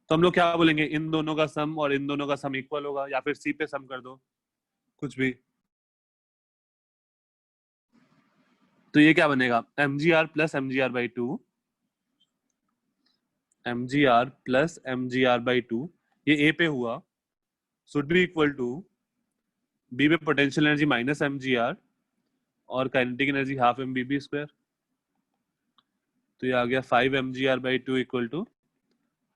तो हम लोग क्या बोलेंगे? इन दोनों का सम और इन दोनों का सम इक्वल होगा, या फिर सी पे सम कर दो, कुछ भी। तो ये क्या बनेगा? mgr plus mgr/2, mgr plus mgr/2, ये ए पे हुआ, should be equal to B पे पोटेंशियल एनर्जी -mgr और kinetic energy half m vb square. तो ये आ गया 5 mgr/2 equal to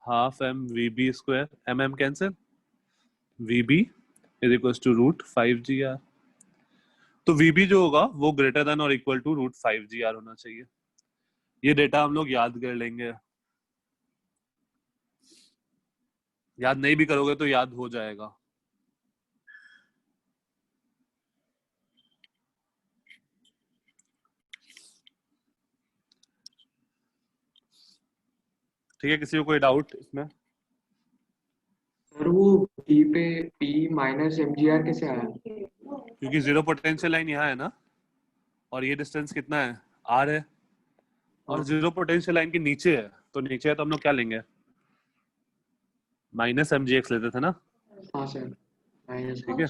half m vb square, mm cancel, vb is equal to √5gr। तो vb जो होगा वो ग्रेटर देन और इक्वल टू √5gr होना चाहिए। ये डेटा हम लोग याद कर लेंगे, याद नहीं भी करोगे तो याद हो जाएगा। ठीक है, किसी को कोई डाउट इसमें? सर वो P पे P माइनस mgr कैसे आया? क्योंकि जीरो पोटेंशियल लाइन यहाँ है ना, और ये डिस्टेंस कितना है? r है, और जीरो पोटेंशियल लाइन के नीचे है, तो नीचे है तो हम लोग क्या लेंगे? -mgx लेते थे ना। हाँ सर, माइनस। ठीक है,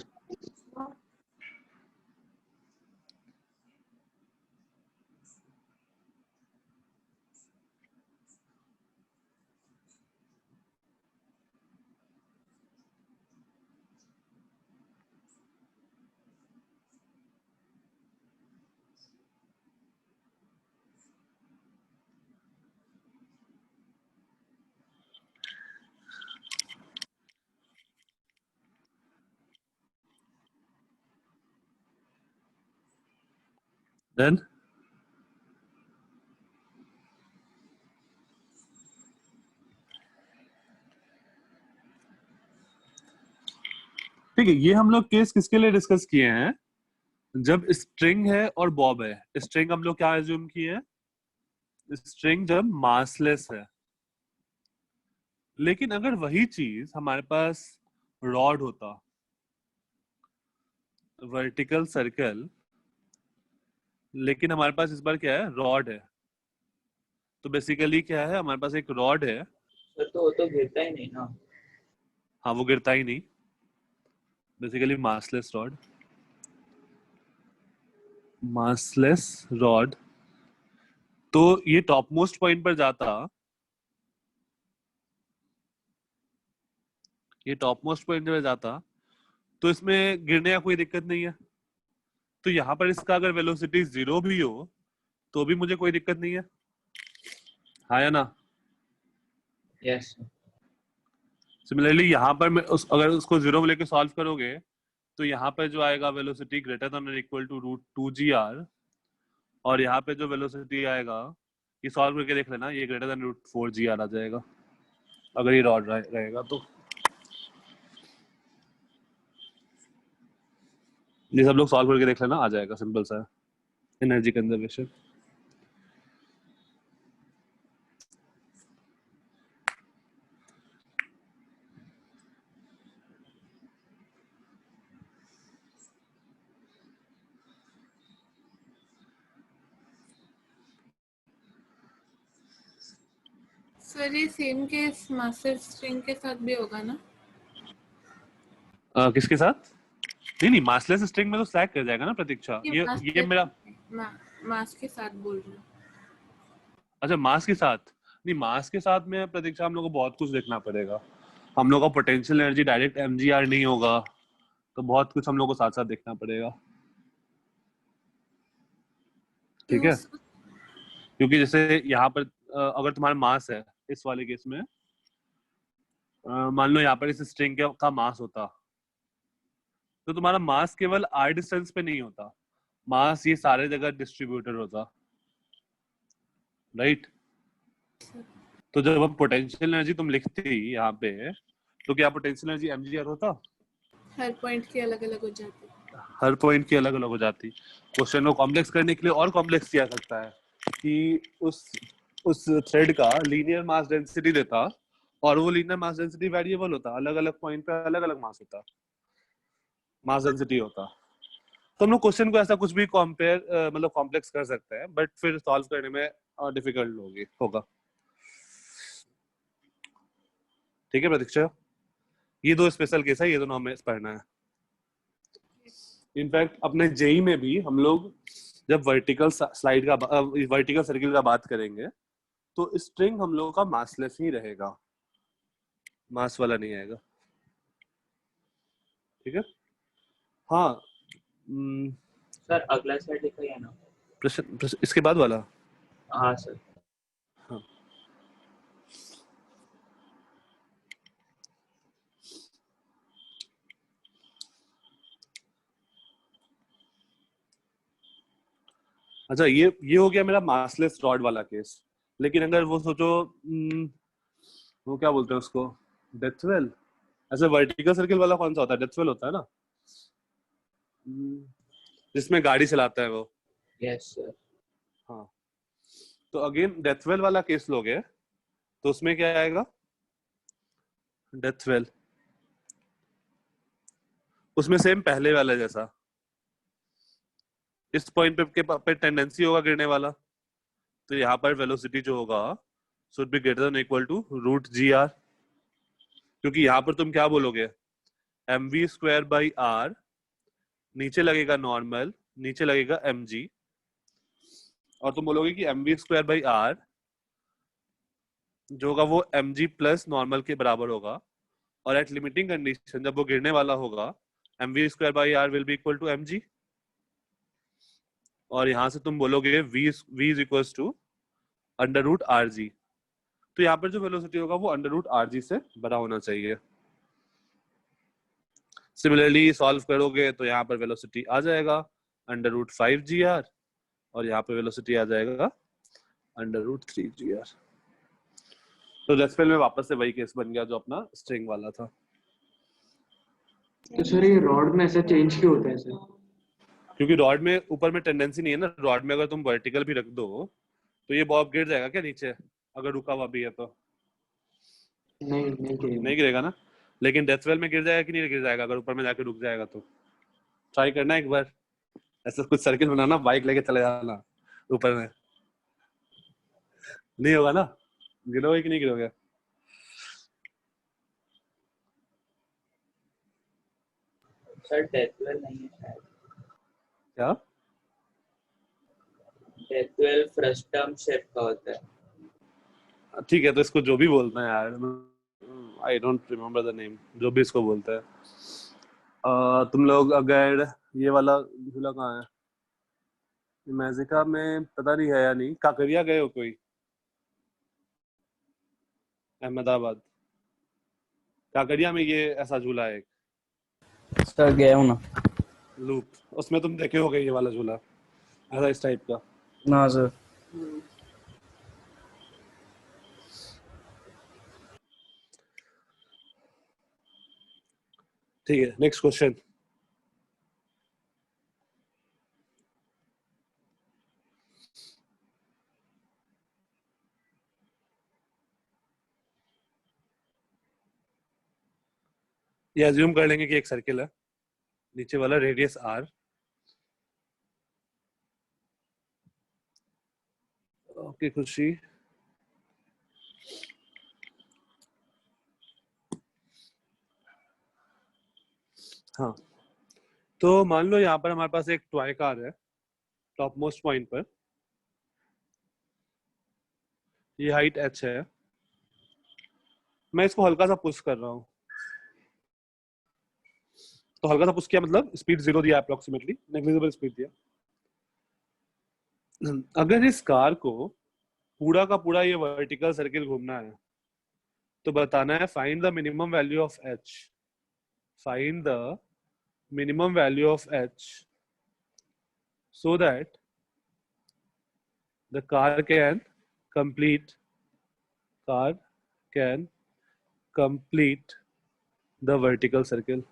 देन ठीक है, ये हम लोग केस किसके लिए डिस्कस किए हैं? जब स्ट्रिंग है और बॉब है। स्ट्रिंग हम लोग क्या एज्यूम किए हैं? स्ट्रिंग जब मासलेस है। लेकिन अगर वही चीज हमारे पास रॉड होता, वर्टिकल सर्कल, लेकिन हमारे पास इस बार क्या है? रॉड है। तो बेसिकली क्या है? हमारे पास एक रॉड है। सर तो वो तो गिरता ही नहीं ना। हाँ, वो गिरता ही नहीं, basically massless rod. Massless rod तो ये टॉप मोस्ट पॉइंट पर जाता, ये टॉप मोस्ट पॉइंट पर जाता, तो इसमें गिरने का कोई दिक्कत नहीं है। तो यहाँ पर इसका अगर वेलोसिटी 0 भी हो तो भी मुझे कोई दिक्कत नहीं है, हाँ या ना? यस सिमिलरली यहाँ पर मैं अगर उसको 0 लेके सॉल्व करोगे तो यहाँ पर जो आएगा वेलोसिटी ग्रेटर देन और इक्वल टू √2 g r, और यहाँ पे जो वेलोसिटी आएगा ये सॉल्व करके देख लेना, ये ग्रेटर देन √4 g r आ जाएगा अगर ये रॉड रहेगा तो। ये सब लोग सॉल्व करके देख लेना, आ जाएगा, सिंपल सा एनर्जी कंजर्वेशन। सर ये सेम केस मास्टर स्ट्रिंग के साथ भी होगा ना? किसके साथ? नहीं, मासलेस स्ट्रिंग में तो स्लैग कर जाएगा ना प्रतीक्षा। ये मेरा मास के साथ बोल रही हूँ। अच्छा, मास के साथ नहीं, मास के साथ में प्रतीक्षा हम लोग को बहुत कुछ देखना पड़ेगा। हम लोग का पोटेंशियल एनर्जी डायरेक्ट mgr नहीं होगा, तो बहुत कुछ हम लोग को साथ साथ देखना पड़ेगा, ठीक है? क्योंकि जैसे यहाँ पर अगर तुम्हारा मास है इस वाले केस में, मान लो यहाँ पर इस स्ट्रिंग का मास होता, तो तुम्हारा मास केवल r डिस्टेंस पे नहीं होता, मास ये सारे जगह डिस्ट्रीब्यूटेड होता, राइट? तो जब हम पोटेंशियल एनर्जी तुम लिखती यहाँ पे, तो क्या पोटेंशियल एनर्जी mgr होता? हर पॉइंट की अलग अलग हो जाती। हर पॉइंट की अलग अलग हो जाती। क्वेश्चन को कॉम्प्लेक्स करने के लिए और कॉम्प्लेक्स किया सकता है कि उस थ्रेड का लीनियर मास डेंसिटी देता, और वो लीनियर मास डेंसिटी वेरिएबल होता, अलग अलग पॉइंट पे अलग अलग मास होता, मास डेंसिटी होता। तो हम लोग क्वेश्चन को ऐसा कुछ भी कंपेयर मतलब कॉम्प्लेक्स कर सकते हैं, बट फिर सॉल्व करने में डिफिकल्ट होगा। ठीक है प्रतीक्षा, ये दो स्पेशल केस है, ये दोनों हमें पढ़ना है। इनफैक्ट अपने जेई में भी हम लोग जब वर्टिकल स्लाइड का वर्टिकल सर्किल का बात करेंगे तो स्ट्रिंग हम लोगों का मासलेस ही रहेगा, मास वाला नहीं आएगा, ठीक है? हाँ सर अगला स्लाइड दिखाइए ना। प्रश्न इसके बाद वाला। हाँ सर। हाँ। अच्छा, ये हो गया मेरा मासलेस रॉड वाला केस। लेकिन अगर वो सोचो वो क्या बोलते हैं उसको, डेथ वेल, ऐसे वर्टिकल सर्किल वाला कौन सा होता है? डेथ वेल होता है ना, जिसमें गाड़ी चलाता है वो। Yes sir. हाँ, तो अगेन डेथ वेल वाला केस लोगे तो उसमें क्या आएगा? डेथ वेल, उसमें सेम पहले वाला जैसा, इस पॉइंट पे टेंडेंसी होगा गिरने वाला, तो यहाँ पर वेलोसिटी जो होगा should be greater than equal to √gr, क्योंकि यहाँ पर तुम क्या बोलोगे, mv²/r, नीचे लगेगा नॉर्मल, नीचे लगेगा mg, और तुम बोलोगे कि mv²/r जो होगा वो mg प्लस नॉर्मल के बराबर होगा, और एट लिमिटिंग कंडीशन जब वो गिरने वाला होगा mv²/r will be equal to mg, और यहां से तुम बोलोगे v is equal to √rg, तो यहाँ पर जो वेलोसिटी होगा वो √rg से बड़ा होना चाहिए। सिमिलरली सॉल्व करोगे तो यहाँ पर वेलोसिटी आ जाएगा √5gr, और यहाँ पर वेलोसिटी आ जाएगा √3gr। तो डेसिमल में वापस से वही केस बन गया जो अपना स्ट्रिंग वाला था। तो सर ये रॉड में ऐसा चेंज क्यों होता है सर? क्योंकि रॉड में ऊपर में टेंडेंसी नहीं है ना, रॉड में अगर तुम वर्टिकल भी रख दो तो ये बॉब गिर जाएगा क्या नीचे, अगर रुका हुआ भी है तो? नहीं गिरेगा ना। लेकिन डेथ वेल में गिर जाएगा कि नहीं गिर जाएगा अगर ऊपर में जाके रुक जाएगा तो? ट्राई करना एक बार, ऐसा कुछ सर्किल बनाना, बाइक लेके चले जाना ऊपर में, नहीं होगा ना? गिरोगे कि नहीं गिरोगे? सर डेथ वेल नहीं है शायद। क्या बोलते हैं 12 फ्रस्टम शेप का होता है। ठीक है, तो इसको जो भी बोलते हैं यार, I don't remember the name, जो भी इसको बोलते हैं। तुम लोग अगर ये वाला झूला कहाँ है? मैजिका में पता नहीं है या नहीं। काकरिया गए हो कोई? अहमदाबाद काकरिया में ये ऐसा झूला है, एक सर गया हूँ ना। लूप, उसमें तुम देखे होगे ये वाला झूला, ऐसा इस टाइप का। ना सर। ठीक है, नेक्स्ट क्वेश्चन। ये अज्यूम कर लेंगे कि एक सर्किल है, नीचे वाला रेडियस r, ओके खुशी। हाँ, तो मान लो यहाँ पर हमारे पास एक टॉय कार है टॉप मोस्ट पॉइंट पर, ये हाइट h है, मैं इसको हल्का सा पुश कर रहा हूँ। तो हल्का सा पुश किया मतलब स्पीड 0 दिया, अप्रोक्सीमेटली नेग्लिजिबल स्पीड दिया। अगर इस कार को पूरा का पूरा ये वर्टिकल सर्किल घूमना है तो बताना है find the minimum value of h, find the minimum value of h so that the car can complete the vertical circle.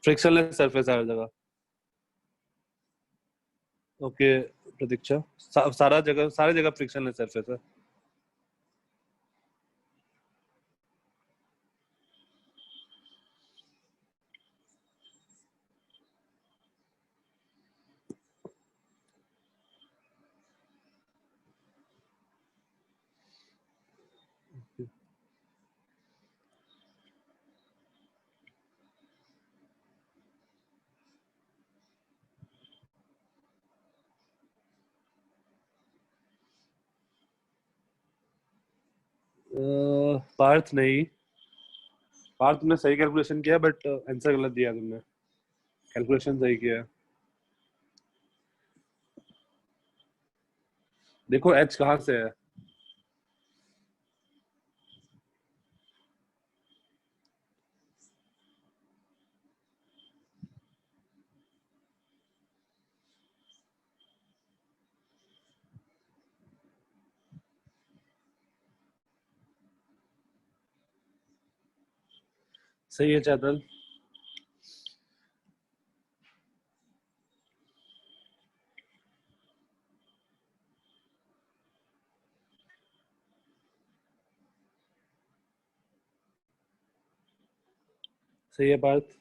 Frictionless surface है हर जगह। ओके प्रतीक्षा, सारी जगह फ्रिक्शनलेस सरफेस है। पार्थ नहीं, पार्थ तुमने सही कैलकुलेशन किया बट आंसर गलत दिया तुमने, कैलकुलेशन सही किया है। देखो h कहाँ से है, सही है चैतल। सही है पार्थ।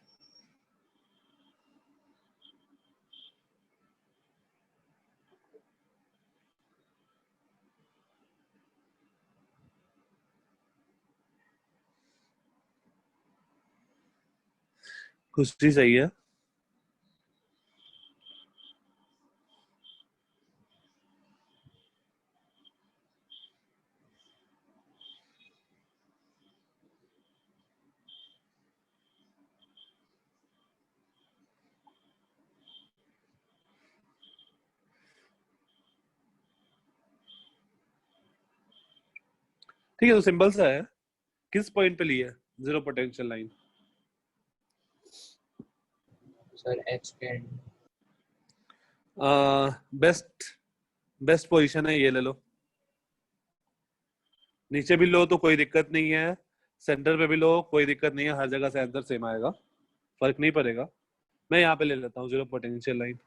खुशी सही है। ठीक है, तो सिंपल सा है, किस पॉइंट पे ली है zero potential line? Sir h के end। बेस्ट पोजीशन है, ये ले लो। नीचे भी लो तो कोई दिक्कत नहीं है, सेंटर पे भी लो, कोई दिक्कत नहीं है, हर जगह से आंसर सेम आएगा, फर्क नहीं पड़ेगा। मैं यहाँ पे ले लेता हूँ जीरो पोटेंशियल लाइन।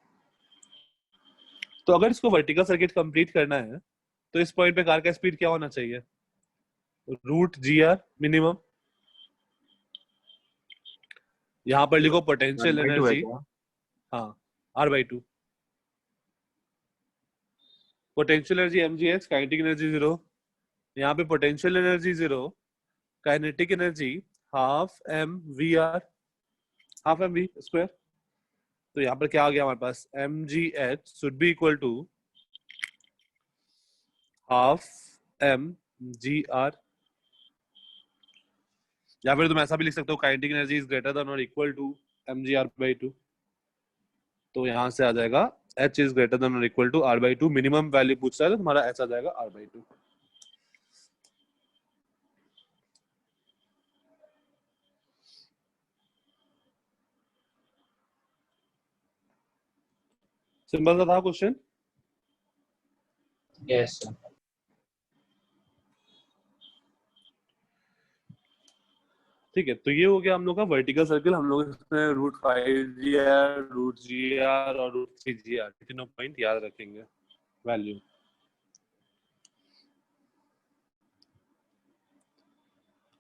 तो अगर इसको वर्टिकल सर्किट कंप्लीट करना है तो इस पॉइंट पे कार का स्पीड क्या होना चाहिए? Root G R minimum. यहाँ पर लिखो पोटेंशियल 1/2 है एनर्जी, क्या? हाँ R/2। Potential energy mgh, kinetic energy 0। यहाँ पे potential energy 0, kinetic energy half M V R, half M V square. तो यहाँ पर क्या आ गया हमारे पास? mgh should be equal to half M G R, या फिर तुम ऐसा भी लिख सकते हो kinetic energy is greater than और इक्वल टू mgr/2। तो यहाँ से आ जाएगा h इज ग्रेटर देन और equal to r/2। Minimum value पूछता है तो तुम्हारा h आ जाएगा r/2। सिंपल सा था क्वेश्चन। Yes sir. ठीक है, तो ये हो गया हम लोग का वर्टिकल सर्किल। हम लोग इसमें रूट 5GR, रूट GR और रूट 3GR तीनों पॉइंट याद रखेंगे वैल्यू।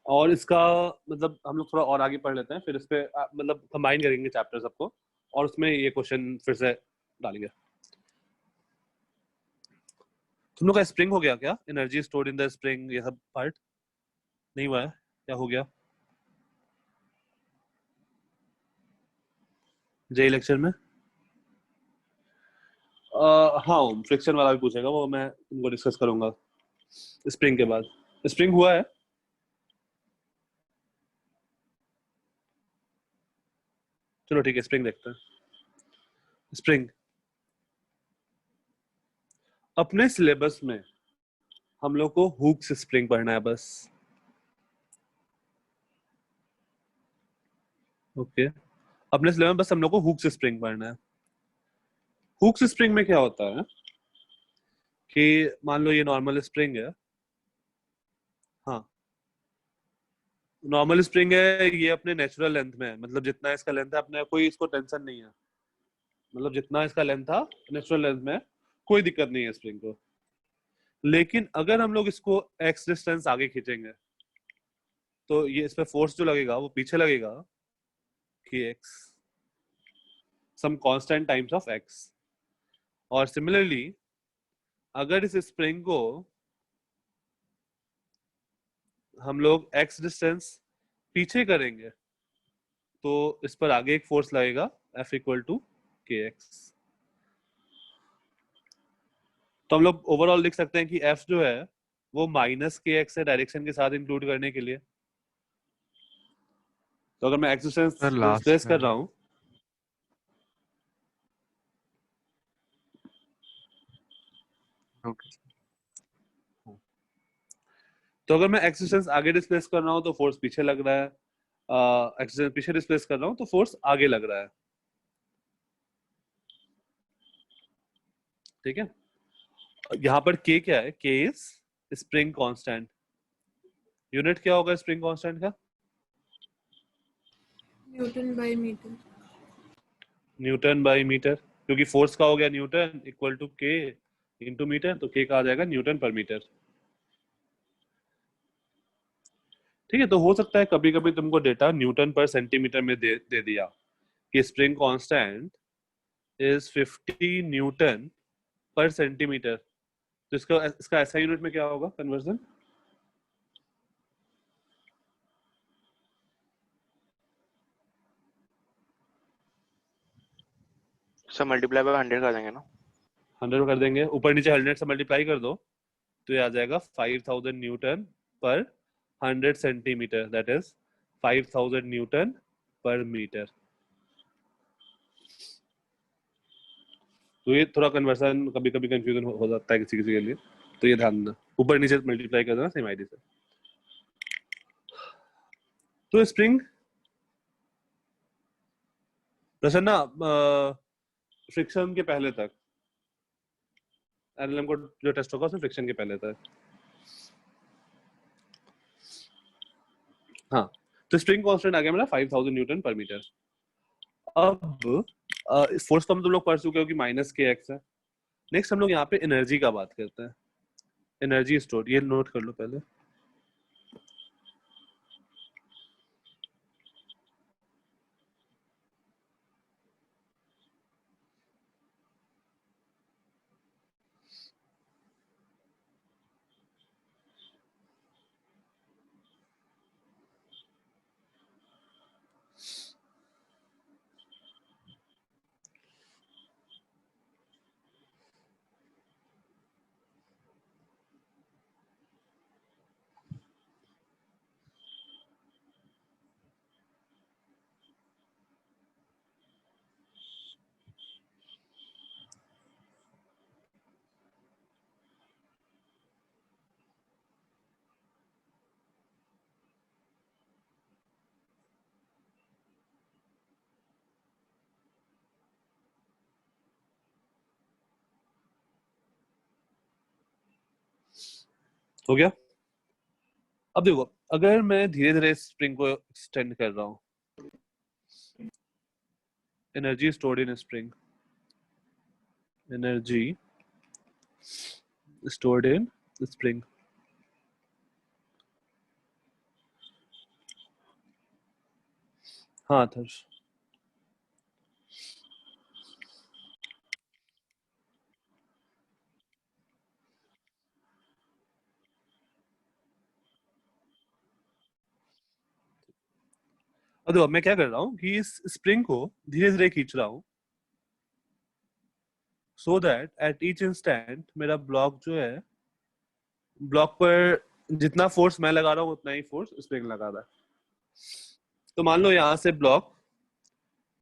और इसका मतलब हम लोग थोड़ा और आगे पढ़ लेते हैं, फिर इस पे मतलब कंबाइन करेंगे चैप्टर सबको और उसमें ये क्वेश्चन फिर से डालेंगे। तुम लोग का स्प्रिंग हो गया क्या? Energy stored in the spring, ये सब पार्ट नहीं हुआ है क्या? हो गया जे लेक्चर में? हाँ, फ्रिक्शन वाला भी पूछेगा, वो मैं तुमको डिस्कस करूंगा स्प्रिंग के बाद। स्प्रिंग हुआ है? चलो ठीक है, स्प्रिंग देखते हैं। स्प्रिंग अपने सिलेबस में हम लोग को हुक्स स्प्रिंग पढ़ना है बस। ओके, अपने सिलेबस में बस हम लोग को हुक्स स्प्रिंग पढ़ना है। हुक्स स्प्रिंग में क्या होता है कि मान लो ये नॉर्मल स्प्रिंग है, हाँ नॉर्मल स्प्रिंग है, ये अपने नेचुरल लेंथ में है, मतलब जितना इसका लेंथ है अपने कोई इसको टेंशन नहीं है, मतलब जितना इसका लेंथ था नेचुरल लेंथ में कोई दिक्कत नहीं है स्प्रिंग को। लेकिन अगर हम लोग इसको x डिस्टेंस आगे खींचेंगे तो ये इस पे फोर्स जो लगेगा वो पीछे लगेगा कि x some constant times of x। और सिमिलरली अगर इस स्प्रिंग को हम लोग x डिस्टेंस पीछे करेंगे तो इस पर आगे एक फोर्स लगेगा F इक्वल टू kx। तो हम लोग ओवरऑल लिख सकते हैं कि F जो है वो माइनस kx है डायरेक्शन के साथ इंक्लूड करने के लिए। तो अगर मैं x डिस्टेंस डिस्प्लेस कर रहा हूं तो अगर मैं x डिस्टेंस आगे डिस्प्लेस कर रहा हूं तो फोर्स पीछे लग रहा है, x डिस्टेंस पीछे डिस्प्लेस कर रहा हूं तो फोर्स आगे लग रहा है। ठीक है, यहाँ पर k क्या है? k is spring constant. Unit क्या होगा स्प्रिंग कांस्टेंट का? Newton by metre. Newton by metre, क्योंकि फोर्स का हो गया newton equal to k into metre, तो k का आ जाएगा न्यूटन पर मीटर। ठीक है, तो हो सकता है कभी कभी तुमको डेटा न्यूटन पर सेंटीमीटर में दे दिया कि स्प्रिंग कांस्टेंट इज 50 न्यूटन पर सेंटीमीटर, तो इसका ऐसा यूनिट में क्या होगा कन्वर्जन? सर मल्टीप्लाई बाय 100 कर देंगे ना? 100 कर देंगे, ऊपर नीचे 100 से मल्टीप्लाई कर दो तो ये आ जाएगा 5000 न्यूटन पर 100 सेंटीमीटर, दैट इज 5000 न्यूटन पर मीटर। तो ये थोड़ा कन्वर्सन कभी कभी कंफ्यूजन हो जाता है किसी किसी के लिए, तो ये ध्यान देना, ऊपर नीचे मल्टीप्लाई कर देना सेम आईडी से। तो स्प्रिंग प्रसन्ना फ्रिक्शन के पहले तक एनएलएम को जो टेस्ट होगा उसमें फ्रिक्शन के पहले तक हाँ, तो स्प्रिंग कांस्टेंट आ गया मेरा 5000 न्यूटन पर मीटर। अब फोर्स तो हम तुम लोग पढ़ चुके हो कि माइनस के एक्स है। नेक्स्ट हम लोग यहाँ पे एनर्जी का बात करते हैं। एनर्जी स्टोर, ये नोट कर लो पहले। हो गया। अब देखो, अगर मैं धीरे धीरे स्प्रिंग को एक्सटेंड कर रहा हूँ, एनर्जी स्टोर्ड इन स्प्रिंग, एनर्जी स्टोर्ड इन स्प्रिंग, हाँ थर्ष, अब देखो मैं क्या कर रहा हूँ कि इस स्प्रिंग को धीरे धीरे खींच रहा हूँ, so that at each instant मेरा ब्लॉक जो है, ब्लॉक पर जितना फोर्स मैं लगा रहा हूँ उतना ही फोर्स स्प्रिंग लगा रहा है। तो मान लो यहाँ से ब्लॉक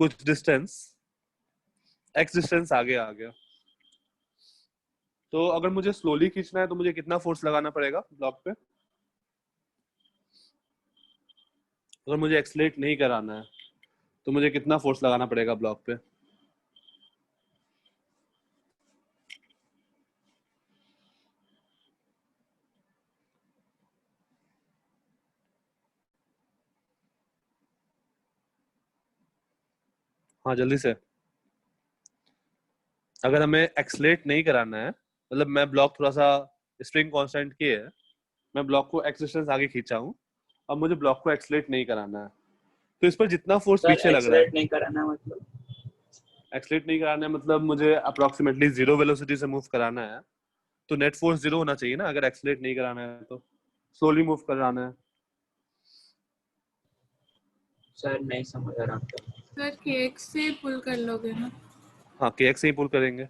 कुछ डिस्टेंस एक्स डिस्टेंस आगे आ गया, तो अगर मुझे स्लोली खींचना है तो मुझे कितना फोर्स लगाना पड़ेगा ब्लॉक पे? अगर मुझे एक्सलेट नहीं कराना है तो मुझे कितना फोर्स लगाना पड़ेगा ब्लॉक पे? हाँ जल्दी से। अगर हमें एक्सलेट नहीं कराना है, मतलब मैं ब्लॉक थोड़ा सा स्प्रिंग कांस्टेंट की है, मैं ब्लॉक को एक्स डिस्टेंस आगे खींचा हूँ, अब मुझे ब्लॉक को एक्सलेट नहीं कराना है, तो इस पर जितना फोर्स सर पीछे लग रहा है, एक्सलेट नहीं कराना मतलब? एक्सलेट नहीं कराना है मतलब मुझे अप्रोक्सीमेटली जीरो वेलोसिटी से मूव कराना है, तो नेट फोर्स जीरो होना चाहिए ना। अगर एक्सलेट नहीं कराना है तो स्लोली मूव कराना है। सर नहीं समझ आ रहा आपका। सर केक से पुल कर लोगे ना? हाँ के एक्स से ही पुल करेंगे।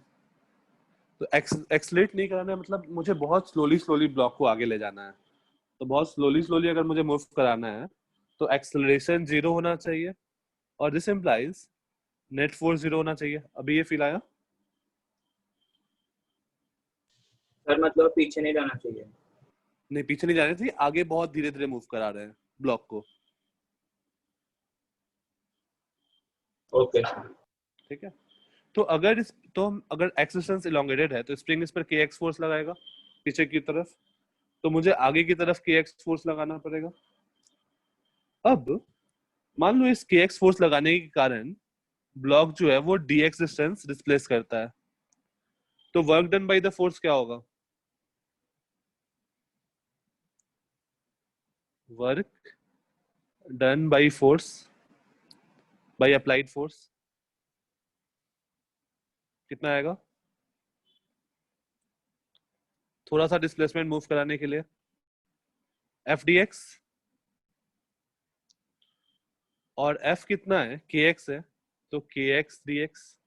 तो एक्सलेट नहीं कराना है मतलब मुझे बहुत स्लोली स्लोली ब्लॉक को आगे ले जाना है, तो बहुत स्लोली स्लोली अगर मुझे मूव कराना है तो एक्सेलरेशन जीरो होना चाहिए, और this implies net force zero होना चाहिए। अभी ये फील आया? सर मतलब पीछे नहीं जाना चाहिए? नहीं पीछे नहीं जाना चाहिए, आगे बहुत धीरे धीरे मूव करा रहे हैं ब्लॉक को। ओके। ठीक है, तो अगर एक्स डिस्टेंस इलोंगेटेड है तो स्प्रिंग इस पर के एक्स फोर्स लगाएगा पीछे की तरफ, तो मुझे आगे की तरफ के एक्स फोर्स लगाना पड़ेगा। अब मान लो इस के एक्स फोर्स लगाने के कारण ब्लॉक जो है वो डी एक्स डिस्टेंस डिस्प्लेस करता है, तो work done by the force क्या होगा? Work done by force by applied force कितना आएगा? थोड़ा सा डिस्प्लेसमेंट मूव कराने के लिए एफ डी एक्स, और एफ कितना है? के एक्स है, तो के एक्स डी एक्स,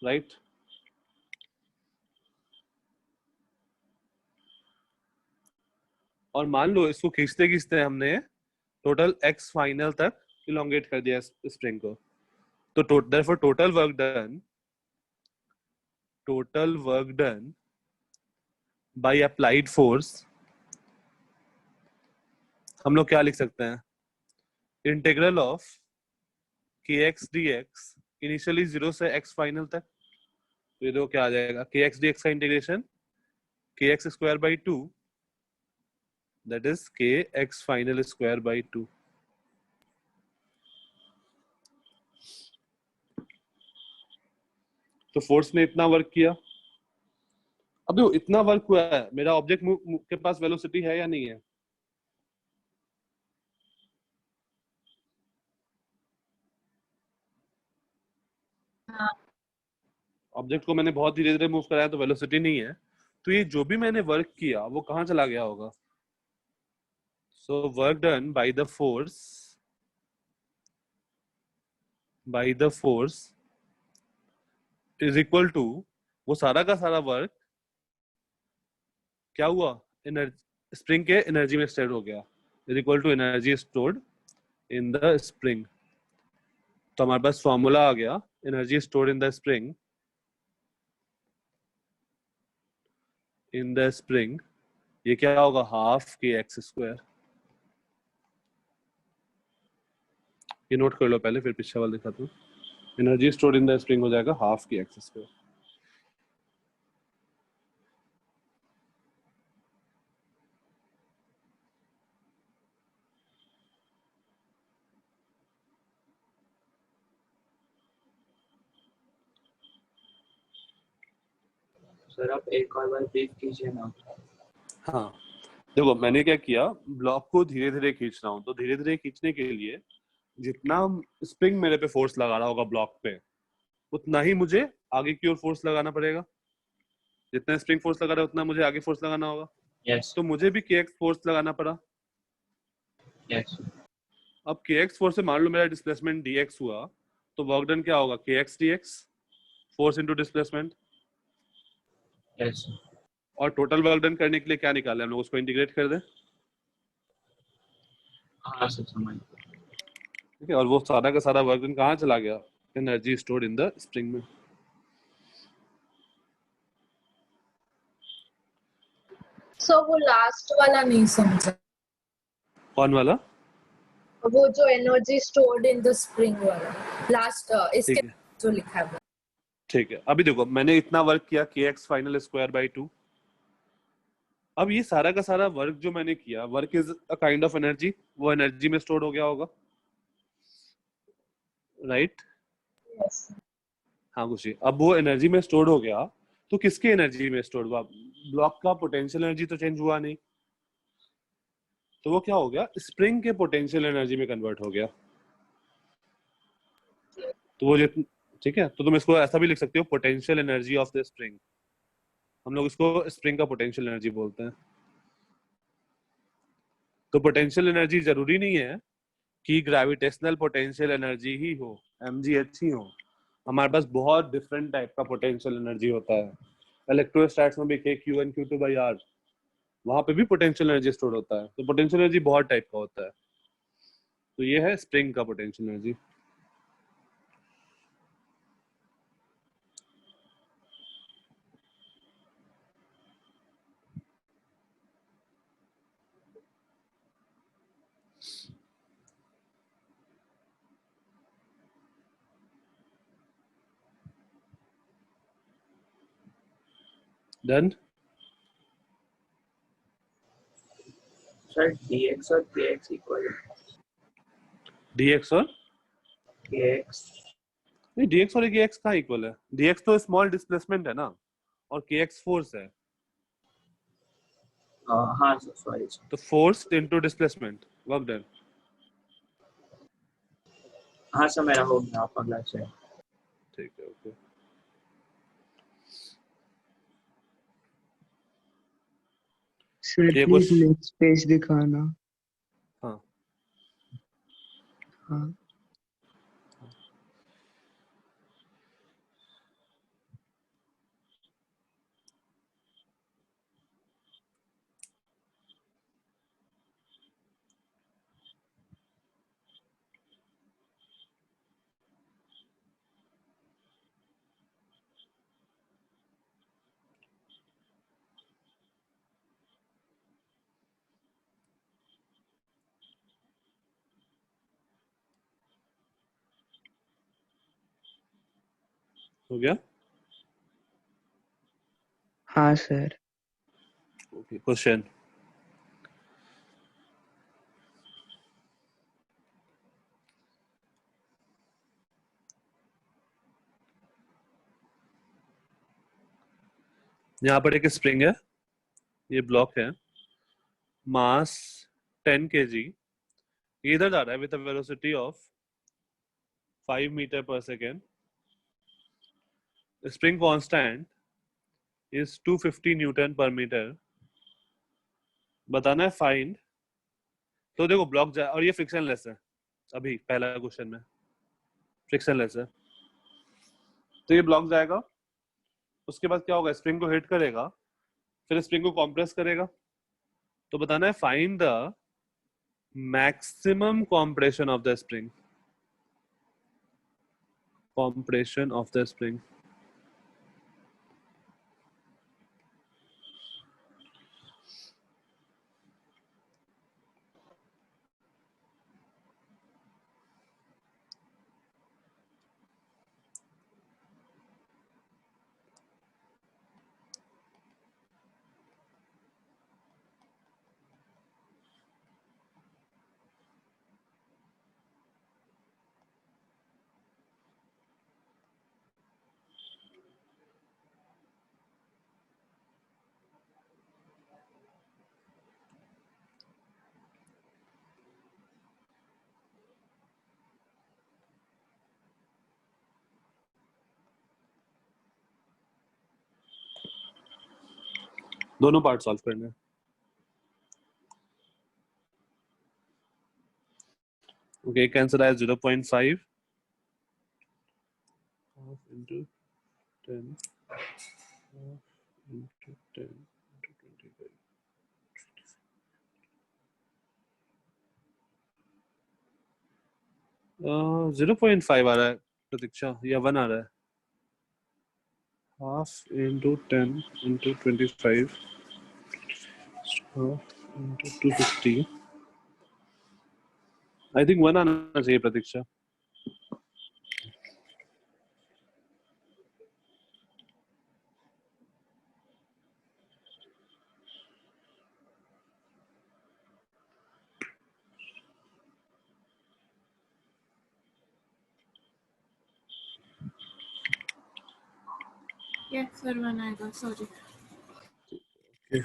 राइट। और मान लो इसको खींचते खींचते हमने टोटल एक्स फाइनल तक इलोंगेट कर दिया स्प्रिंग को, तो therefore total work done by applied force हम लोग क्या लिख सकते हैं? Integral of k x d x initially zero से एक्स फाइनल तक, तो ये देखो क्या आ जाएगा? के एक्स डी एक्स का integration k x square by two, that is k x final square by two. तो फोर्स ने इतना वर्क किया। अब देखो इतना वर्क हुआ है, मेरा ऑब्जेक्ट के पास वेलोसिटी है या नहीं है? हाँ। ऑब्जेक्ट को मैंने बहुत धीरे धीरे मूव कराया तो वेलोसिटी नहीं है, तो ये जो भी मैंने वर्क किया वो कहाँ चला गया होगा? So work done by the force is equal to, वो सारा का सारा वर्क क्या हुआ? एनर्जी, स्प्रिंग के एनर्जी में स्टोर हो गया, is equal to energy stored in the spring. तो हमारे पास फॉर्मूला आ गया, energy stored in the spring, ये क्या होगा? हाफ के एक्स स्क्वायर। ये नोट कर लो पहले, फिर पीछे वाला दिखाता हूँ। Energy stored in the spring हो जाएगा हाफ के एक्स स्क्वायर। सर आप एक और बार ब्रीफ कीजिए ना। हाँ देखो मैंने क्या किया, ब्लॉक को धीरे धीरे खींच रहा हूँ, तो धीरे धीरे खींचने के लिए जितना स्प्रिंग मेरे पे फोर्स लगा रहा होगा ब्लॉक पे, उतना ही मुझे आगे की ओर फोर्स लगाना पड़ेगा। जितना स्प्रिंग फोर्स लगा रहा है उतना मुझे आगे फोर्स लगाना होगा। यस तो मुझे भी के एक्स फोर्स लगाना पड़ा। यस अब के एक्स फोर्स से मान लो मेरा डिस्प्लेसमेंट डी एक्स हुआ, तो वर्क डन क्या होगा? के x d x, force into displacement. Yes और टोटल वर्क डन करने के लिए क्या निकाले हम लोग? उसको इंटीग्रेट कर दें, हाँ सर समझ गया। ठीक है। और वो सारा का सारा वर्क डन कहाँ चला गया? Energy stored in the spring में। सो वो लास्ट वाला नहीं समझा, कौन वाला? वो जो energy stored in the spring वाला लास्ट इसके ठीक है जो लिखा है वो। ठीक है। अभी देखो मैंने इतना वर्क किया के एक्स फाइनल स्क्वायर बाई 2। अब ये सारा का सारा वर्क जो मैंने किया, work is a kind of energy, वो एनर्जी में स्टोर हो गया होगा, राइट? यस हाँ खुशी, अब वो एनर्जी में स्टोर हो गया, तो किसके एनर्जी में स्टोर हुआ? ब्लॉक का पोटेंशियल एनर्जी तो चेंज हुआ नहीं, तो वो क्या हो गया? स्प्रिंग के पोटेंशियल एनर्जी में कन्वर्ट हो गया। तो वो जितना, ठीक है, तो तुम इसको ऐसा भी लिख सकते हो, potential energy of the spring. हम लोग इसको स्प्रिंग का पोटेंशियल एनर्जी बोलते हैं। तो पोटेंशियल एनर्जी जरूरी नहीं है कि ग्रेविटेशनल पोटेंशियल एनर्जी ही हो, mgh ही हो। हमारे पास बहुत डिफरेंट टाइप का पोटेंशियल एनर्जी होता है। इलेक्ट्रोस्टैट्स में भी k q1 q2 by r, वहां पे भी पोटेंशियल एनर्जी स्टोर होता है। तो पोटेंशियल एनर्जी बहुत टाइप का होता है। तो ये है स्प्रिंग का potential energy. Done. Sir dx और kx इक्वल है। dx और kx नहीं, dx और kx कहाँ इक्वल है? dx तो स्मॉल डिस्प्लेसमेंट है ना, और kx फोर्स है। हाँ सर सॉरी सर। तो force into displacement, work done. हाँ सर मेरा हो गया, आप अगला से। ठीक है ओके। सर ये प्लीज कुछ नेक्स्ट पेज दिखाना। हाँ हाँ हो गया। हाँ सर। Okay question. यहाँ पर एक स्प्रिंग है, ये ब्लॉक है, मास 10 kg, ये इधर जा रहा है with a velocity of 5 metre पर second, spring constant is 250 newton पर मीटर, बताना है फाइंड। तो देखो ब्लॉक जा, और ये फ्रिक्शनलेस है, अभी पहला क्वेश्चन में फ्रिक्शनलेस है, तो ये ब्लॉक जाएगा, उसके बाद क्या होगा, स्प्रिंग को हिट करेगा, फिर स्प्रिंग को कॉम्प्रेस करेगा, तो बताना है find the maximum compression of the spring, compression of the spring. दोनों पार्ट सॉल्व करने हैं। ओके, एक आंसर आया 0.5 into 10 into 10 into 25. 0.5 आ रहा है प्रतीक्षा, या 1 आ रहा है, half into 10 into 25 half into 250, I think 1 आना चाहिए प्रतीक्षा। यस सर, बनाएगा, सॉरी। Okay.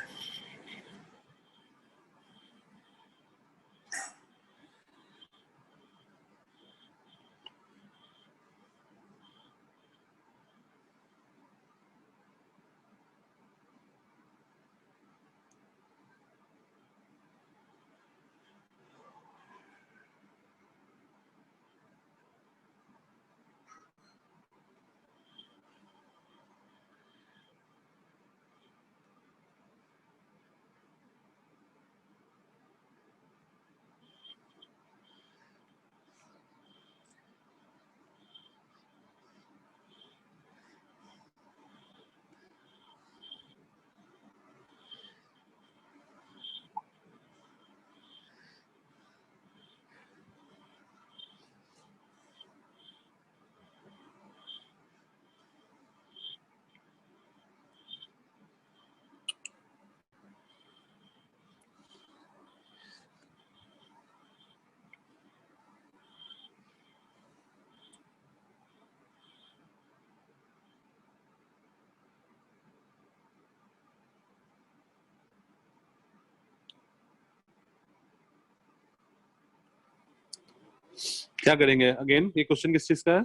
क्या करेंगे अगेन, ये क्वेश्चन किस चीज का है,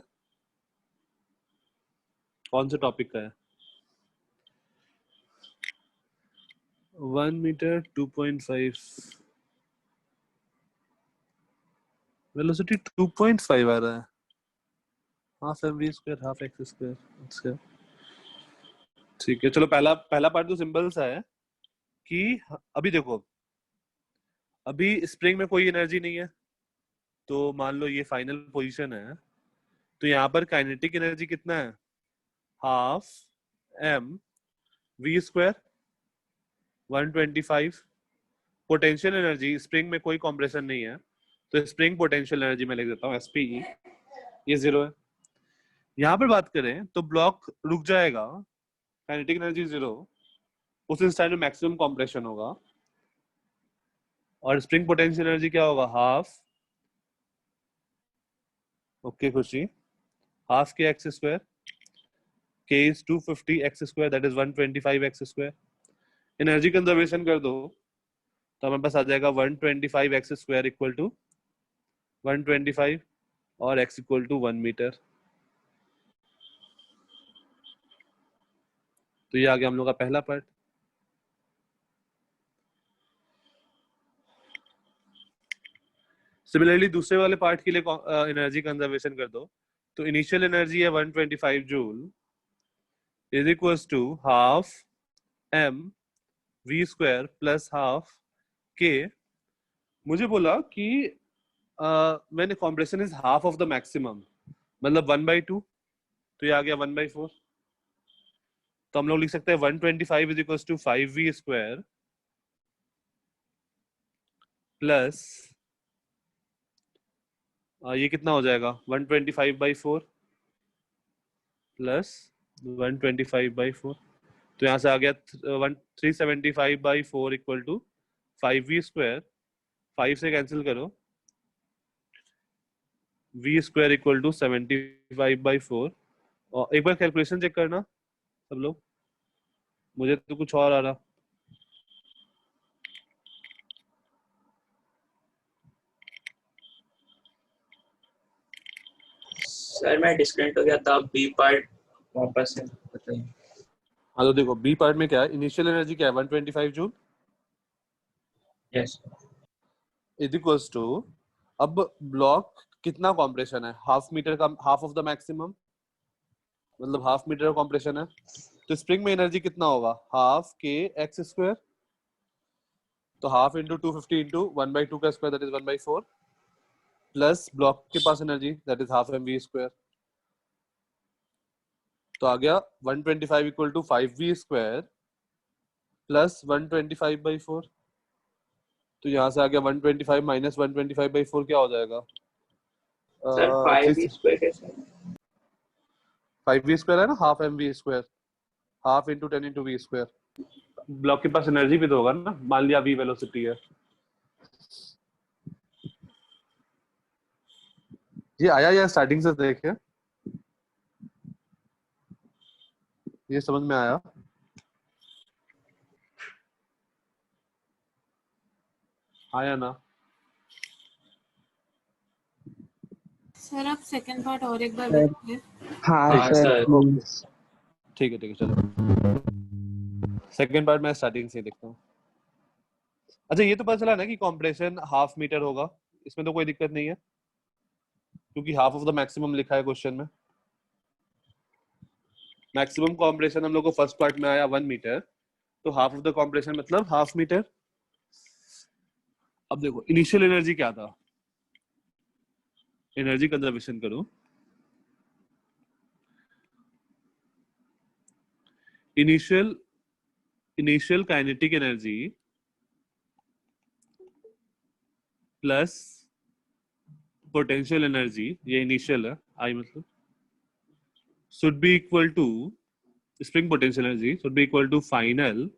कौन से टॉपिक का है? 1 मीटर 2.5, वेलोसिटी 2.5 आ रहा है, half M V square half X square. अच्छा ठीक है, चलो पहला पार्ट तो सिंपल सा है कि अभी देखो, अभी स्प्रिंग में कोई एनर्जी नहीं है, तो मान लो ये फाइनल पोजीशन है, तो यहाँ पर काइनेटिक एनर्जी कितना है, half M V square 125। Potential energy, spring में कोई कॉम्प्रेशन नहीं है, तो स्प्रिंग पोटेंशियल एनर्जी में लिख देता हूँ SPE, ये 0 है। यहाँ पर बात करें तो ब्लॉक रुक जाएगा, काइनेटिक एनर्जी 0, उस इंस्टेंट में मैक्सिमम कॉम्प्रेशन होगा, और स्प्रिंग पोटेंशियल एनर्जी क्या होगा, हाफ, ओके खुशी, हाफ के x square k is 250 x square, that is 125 x square. Energy conservation कर दो तो हमारे पास आ जाएगा 125 x square इक्वल टू 125 और x इक्वल टू 1 मीटर. तो ये आ गया हम लोग का पहला पार्ट. सिमिलरली दूसरे वाले पार्ट के लिए एनर्जी कंजर्वेशन कर दो. तो इनिशियल एनर्जी है 125 joule is equals to half m v square plus half k. मुझे बोला कि मैंने compression is half of the maximum, मतलब 1/2, तो ये आ गया 1/4. तो हम लोग लिख सकते हैं 125 is equals to 5v square plus ये कितना हो जाएगा 125/4 प्लस 125/4. तो यहाँ से आ गया 375/4 इक्वल टू 5v स्क्वायर. 5 से कैंसिल करो, v स्क्वायर इक्वल टू 75/4. और एक बार कैलकुलेशन चेक करना सब लोग, मुझे तो कुछ और आ रहा. सर मैं डिस्कनेक्ट हो गया था, बी पार्ट वापस से बताइए. हाँ तो देखो बी पार्ट में क्या है, इनिशियल एनर्जी क्या है 125 joule yes is equals to, अब ब्लॉक कितना कॉम्प्रेशन है, हाफ मीटर का, हाफ ऑफ द मैक्सिमम, मतलब हाफ मीटर का कॉम्प्रेशन है. तो स्प्रिंग में एनर्जी कितना होगा, हाफ के एक्स स्क्वायर, तो हाफ इंटू 250 इंटू 1/2 का square that is 1/4 plus block के पास energy that is half mv square. तो आ गया 125 equal to 5v square plus 125/4. तो यहाँ से आ गया 125 माइनस 125/4 क्या हो जाएगा, सर 5v स्क्वायर कैसे? 5v स्क्वायर है ना, half mv square, half into 10 into v square. Block के पास एनर्जी भी तो होगा ना, मान लिया v वेलोसिटी है. ये आया या स्टार्टिंग से देखे, ये समझ में आया? आया ना? सर आप सेकंड पार्ट और एक बार बताइए. हाँ हाँ, सर सर. प्लीज. ठीक है चलो सेकंड पार्ट मैं स्टार्टिंग से देखता हूँ. अच्छा ये तो पता चला ना कि कॉम्प्रेशन हाफ मीटर होगा, इसमें तो कोई दिक्कत नहीं है क्योंकि हाफ ऑफ द मैक्सिमम लिखा है क्वेश्चन में. मैक्सिमम कॉम्प्रेशन हम लोग को फर्स्ट पार्ट में आया 1 मीटर, तो हाफ ऑफ द कॉम्प्रेशन मतलब हाफ मीटर. अब देखो इनिशियल एनर्जी क्या था, एनर्जी कंजर्वेशन करो. Initial kinetic energy plus potential energy, ये इनिशियल है आई मतलब, should be equal to spring potential energy should be equal to final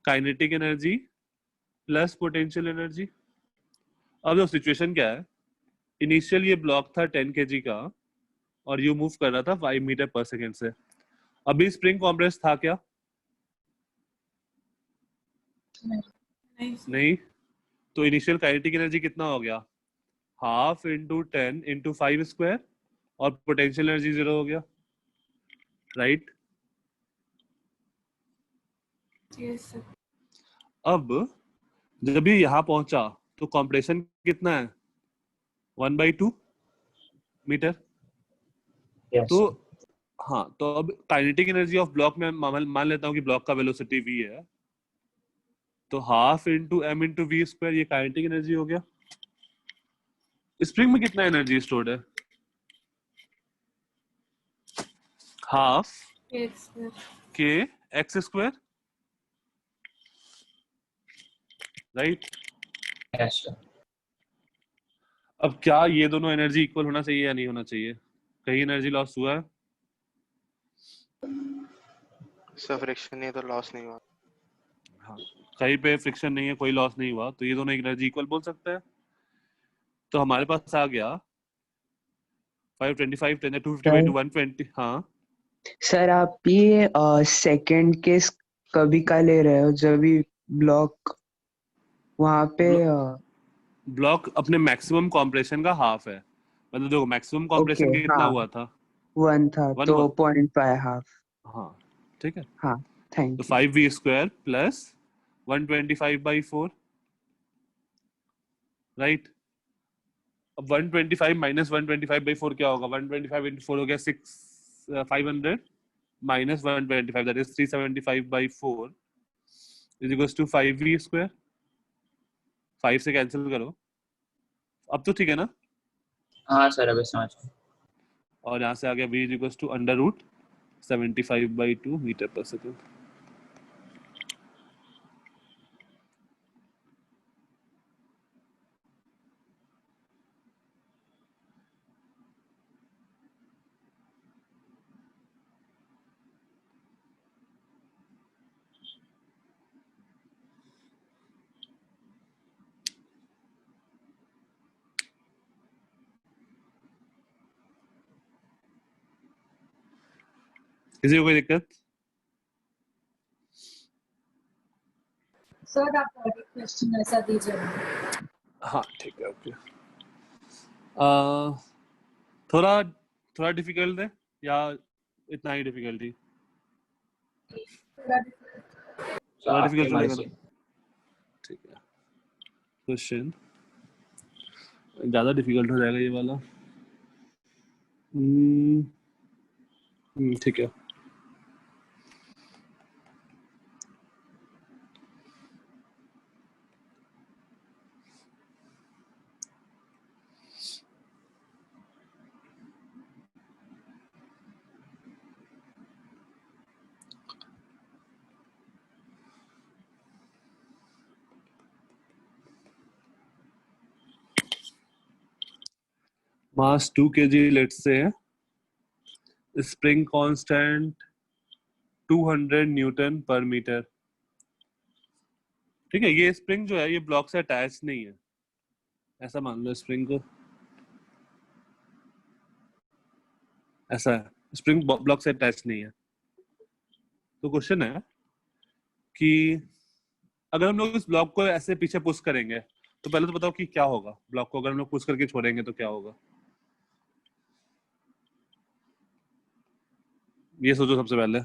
kinetic energy plus potential energy. अब जो सिचुएशन क्या है, इनिशियल ये ब्लॉक था 10 kg का और यू मूव कर रहा था 5 मीटर पर सेकेंड से. अभी स्प्रिंग कॉम्प्रेस था क्या? नहीं. तो इनिशियल काइनेटिक एनर्जी कितना हो गया, हाफ इंटू 10 इंटू 5 स्क्वायर और पोटेंशियल एनर्जी 0 हो गया, राइट? Yes sir. अब जब ये यहाँ पहुंचा तो कॉम्प्रेशन कितना है 1/2 मीटर. यस तो हाँ, तो अब काइनेटिक एनर्जी ऑफ ब्लॉक में मान लेता हूँ कि ब्लॉक का वेलोसिटी v है, तो half into m into V square ये काइनेटिक एनर्जी हो गया. स्प्रिंग में कितना एनर्जी स्टोर्ड है, हाफ के x square, right? Yes sir. अब क्या ये दोनों एनर्जी इक्वल होना चाहिए या नहीं होना चाहिए, कहीं एनर्जी लॉस हुआ है? सर फ्रिक्शन नहीं तो लॉस नहीं हुआ. हाँ, कहीं पे फ्रिक्शन नहीं है, कोई लॉस नहीं हुआ, तो ये दोनों एनर्जी इक्वल बोल सकते हैं. तो हमारे पास आ गया 525 10 250 120. हाँ सर आप ये सेकंड केस कभी का ले रहे हो जब भी ब्लॉक वहां पे ब्लॉक अपने मैक्सिमम कॉम्प्रेशन का हाफ है, मतलब देखो मैक्सिमम ओके कॉम्प्रेशन कितना हाँ हुआ था, 1 था 1 तो हुआ। 0.5 हाफ। हाँ ठीक है, हाँ तो thank you. 5v² plus 125/4, right. अब 125 माइनस 125/4 क्या होगा, 125 into 4 हो गया 500 minus 125, that is 375/4 is equals to 5v²। 5 से कैंसिल करो, अब तो ठीक है ना। हाँ सर अभी समझ गया। और यहाँ से आ गया v is equals to √75/2 metre पर सेकेंड। किसी को कोई दिक्कत? सर आप और एक क्वेश्चन ऐसा दीजिए ना। हाँ ठीक है, ओके। थोड़ा थोड़ा डिफिकल्ट है या इतना ही डिफिकल्टी? तो थोड़ा आपकी डिफिकल्ट चलेगा मर्जी। ना, ठीक है। क्वेश्चन ज्यादा डिफिकल्ट हो जाएगा ये वाला। ठीक है। मास 2 kg let's say, spring constant 200 Newton पर मीटर। ठीक है, ये स्प्रिंग जो है ये ब्लॉक से अटैच नहीं है, ऐसा मान लो स्प्रिंग को, ऐसा है, स्प्रिंग ब्लॉक से अटैच नहीं है। तो क्वेश्चन है कि अगर हम लोग इस ब्लॉक को ऐसे पीछे पुश करेंगे तो पहले तो बताओ कि क्या होगा, ब्लॉक को अगर हम लोग पुश करके छोड़ेंगे तो क्या होगा, ये सोचो सबसे पहले।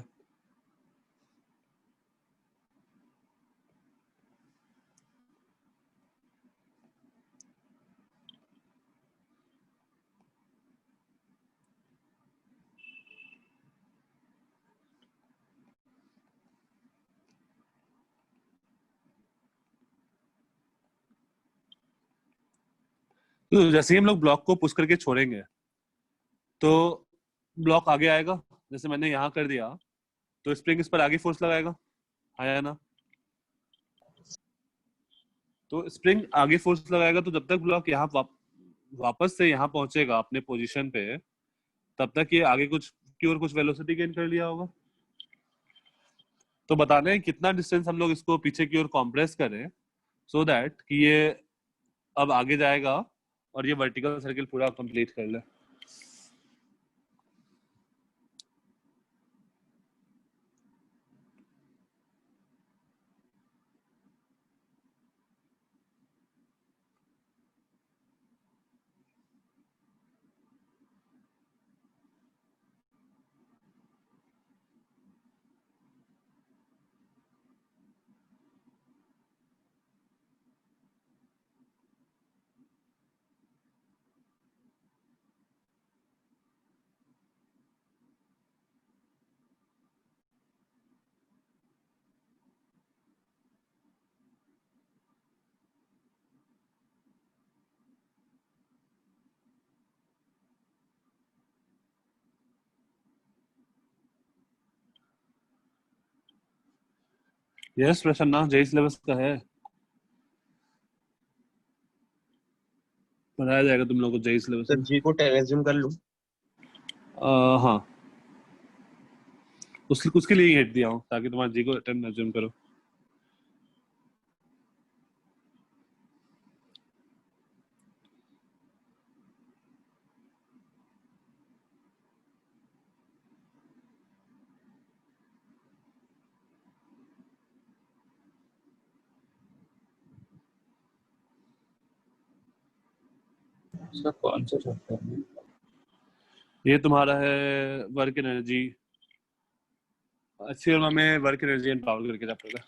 तो जैसे ही हम लोग ब्लॉक को पुश करके छोड़ेंगे तो ब्लॉक आगे आएगा, जैसे मैंने यहाँ कर दिया तो स्प्रिंग इस पर आगे फोर्स लगाएगा, आया ना। तो स्प्रिंग आगे फोर्स लगाएगा तो जब तक ब्लॉक यहाँ वापस से यहाँ पहुंचेगा अपने पोजीशन पे, तब तक ये आगे कुछ की और कुछ वेलोसिटी गेन कर लिया होगा। तो बताना है कितना डिस्टेंस हम लोग इसको पीछे की ओर कॉम्प्रेस करें सो दैट कि ये अब आगे जाएगा और ये वर्टिकल सर्किल पूरा कंप्लीट कर ले। यस प्रसन्ना, जेई सिलेबस का है, पढ़ाया जाएगा तुम लोग को जेई सिलेबस सर में। जी को टेरेज्यूम कर लूं? हाँ, उसके लिए ही हिट दिया हूँ ताकि तुम्हारा जी को अटेम्प्ट अज्यूम करो। इसका कौन सा चैप्टर है? ये तुम्हारा है वर्क एनर्जी, अच्छी और में वर्क एनर्जी एंड पावर करके चैप्टर का।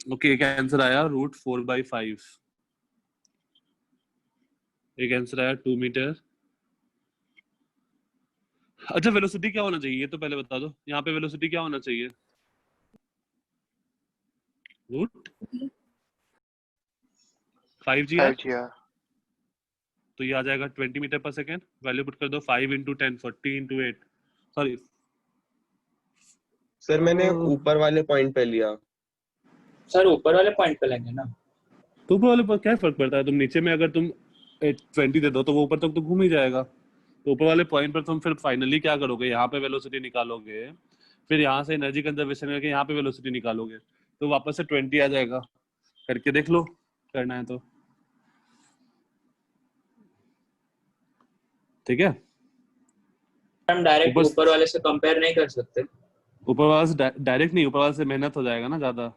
ओके, एक आंसर आया √4/5, एक आंसर आया 2 मीटर। अच्छा, वेलोसिटी क्या होना चाहिए ये तो पहले बता दो, यहाँ पे वेलोसिटी क्या होना चाहिए? √5 5 तो ये आ जाएगा 20 मीटर पर सेकेंड। वैल्यू पुट कर दो 5 × 10 40 × 8, सॉरी सर मैंने ऊपर वाले पॉइंट पे लिया। सर ऊपर वाले पॉइंट पे लेंगे ना। तो ऊपर वाले पर क्या फर्क पड़ता है? तुम नीचे में अगर तुम 20 दे दो तो वो ऊपर तक तो घूम ही जाएगा। तो ऊपर वाले पॉइंट पर तुम फिर फाइनली क्या करोगे, यहाँ पे वेलोसिटी निकालोगे, फिर यहाँ से एनर्जी कंजर्वेशन करके यहाँ पे वेलोसिटी निकालोगे, तो वापस से 20 आ जाएगा। करके देख लो, करना है तो। ठीक है, हम डायरेक्ट ऊपर वाले से कंपेयर नहीं कर सकते। ऊपर वाले से डायरेक्ट नहीं, ऊपर वाले से मेहनत हो जाएगा ना ज्यादा।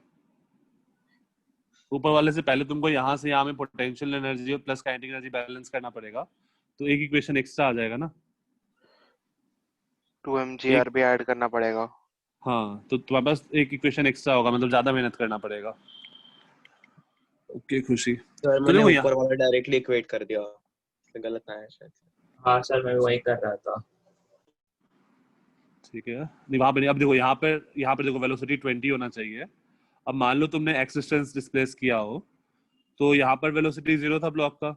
ऊपर वाले से पहले तुमको यहाँ से यहाँ में पोटेंशियल एनर्जी और प्लस काइनेटिक एनर्जी बैलेंस करना पड़ेगा, तो एक इक्वेशन एक्स्ट्रा आ जाएगा ना। 2 mgr भी ऐड करना पड़ेगा। हाँ, तो तुम्हारे पास एक इक्वेशन एक्स्ट्रा होगा, मतलब ज्यादा मेहनत करना पड़ेगा। ओके खुशी, सर मैंने ऊपर वाला डायरेक्टली इक्वेट कर दिया, तो गलत आया शायद। हाँ सर, मैं वही कर रहा था। ठीक है, नहीं वहां पे नहीं। अब देखो यहाँ पे देखो वेलोसिटी 20 होना चाहिए। अब मान लो तुमने एक्स डिस्टेंस डिस्प्लेस किया हो, तो यहाँ पर वेलोसिटी 0 था ब्लॉक का,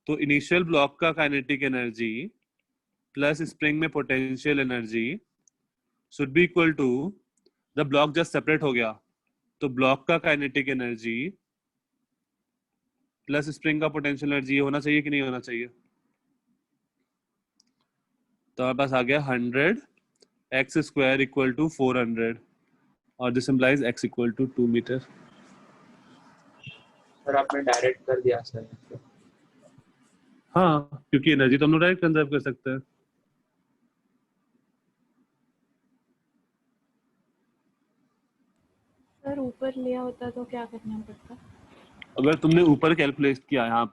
तो इनिशियल ब्लॉक का काइनेटिक एनर्जी प्लस स्प्रिंग में potential energy should be equal to, जब ब्लॉक जस्ट सेपरेट हो गया तो ब्लॉक का काइनेटिक एनर्जी प्लस स्प्रिंग का पोटेंशियल एनर्जी होना चाहिए कि नहीं होना चाहिए? तो हमारे पास आ गया 100x² = 400 और this implies x = 2 metre. Sir आपने डायरेक्ट कर दिया सर। हाँ, क्योंकि एनर्जी तो हम लोग डायरेक्ट कंजर्व कर सकते हैं। सर ऊपर लिया होता तो क्या करना पड़ता? अगर तुमने ऊपर कैलकुलेट किया, यहाँ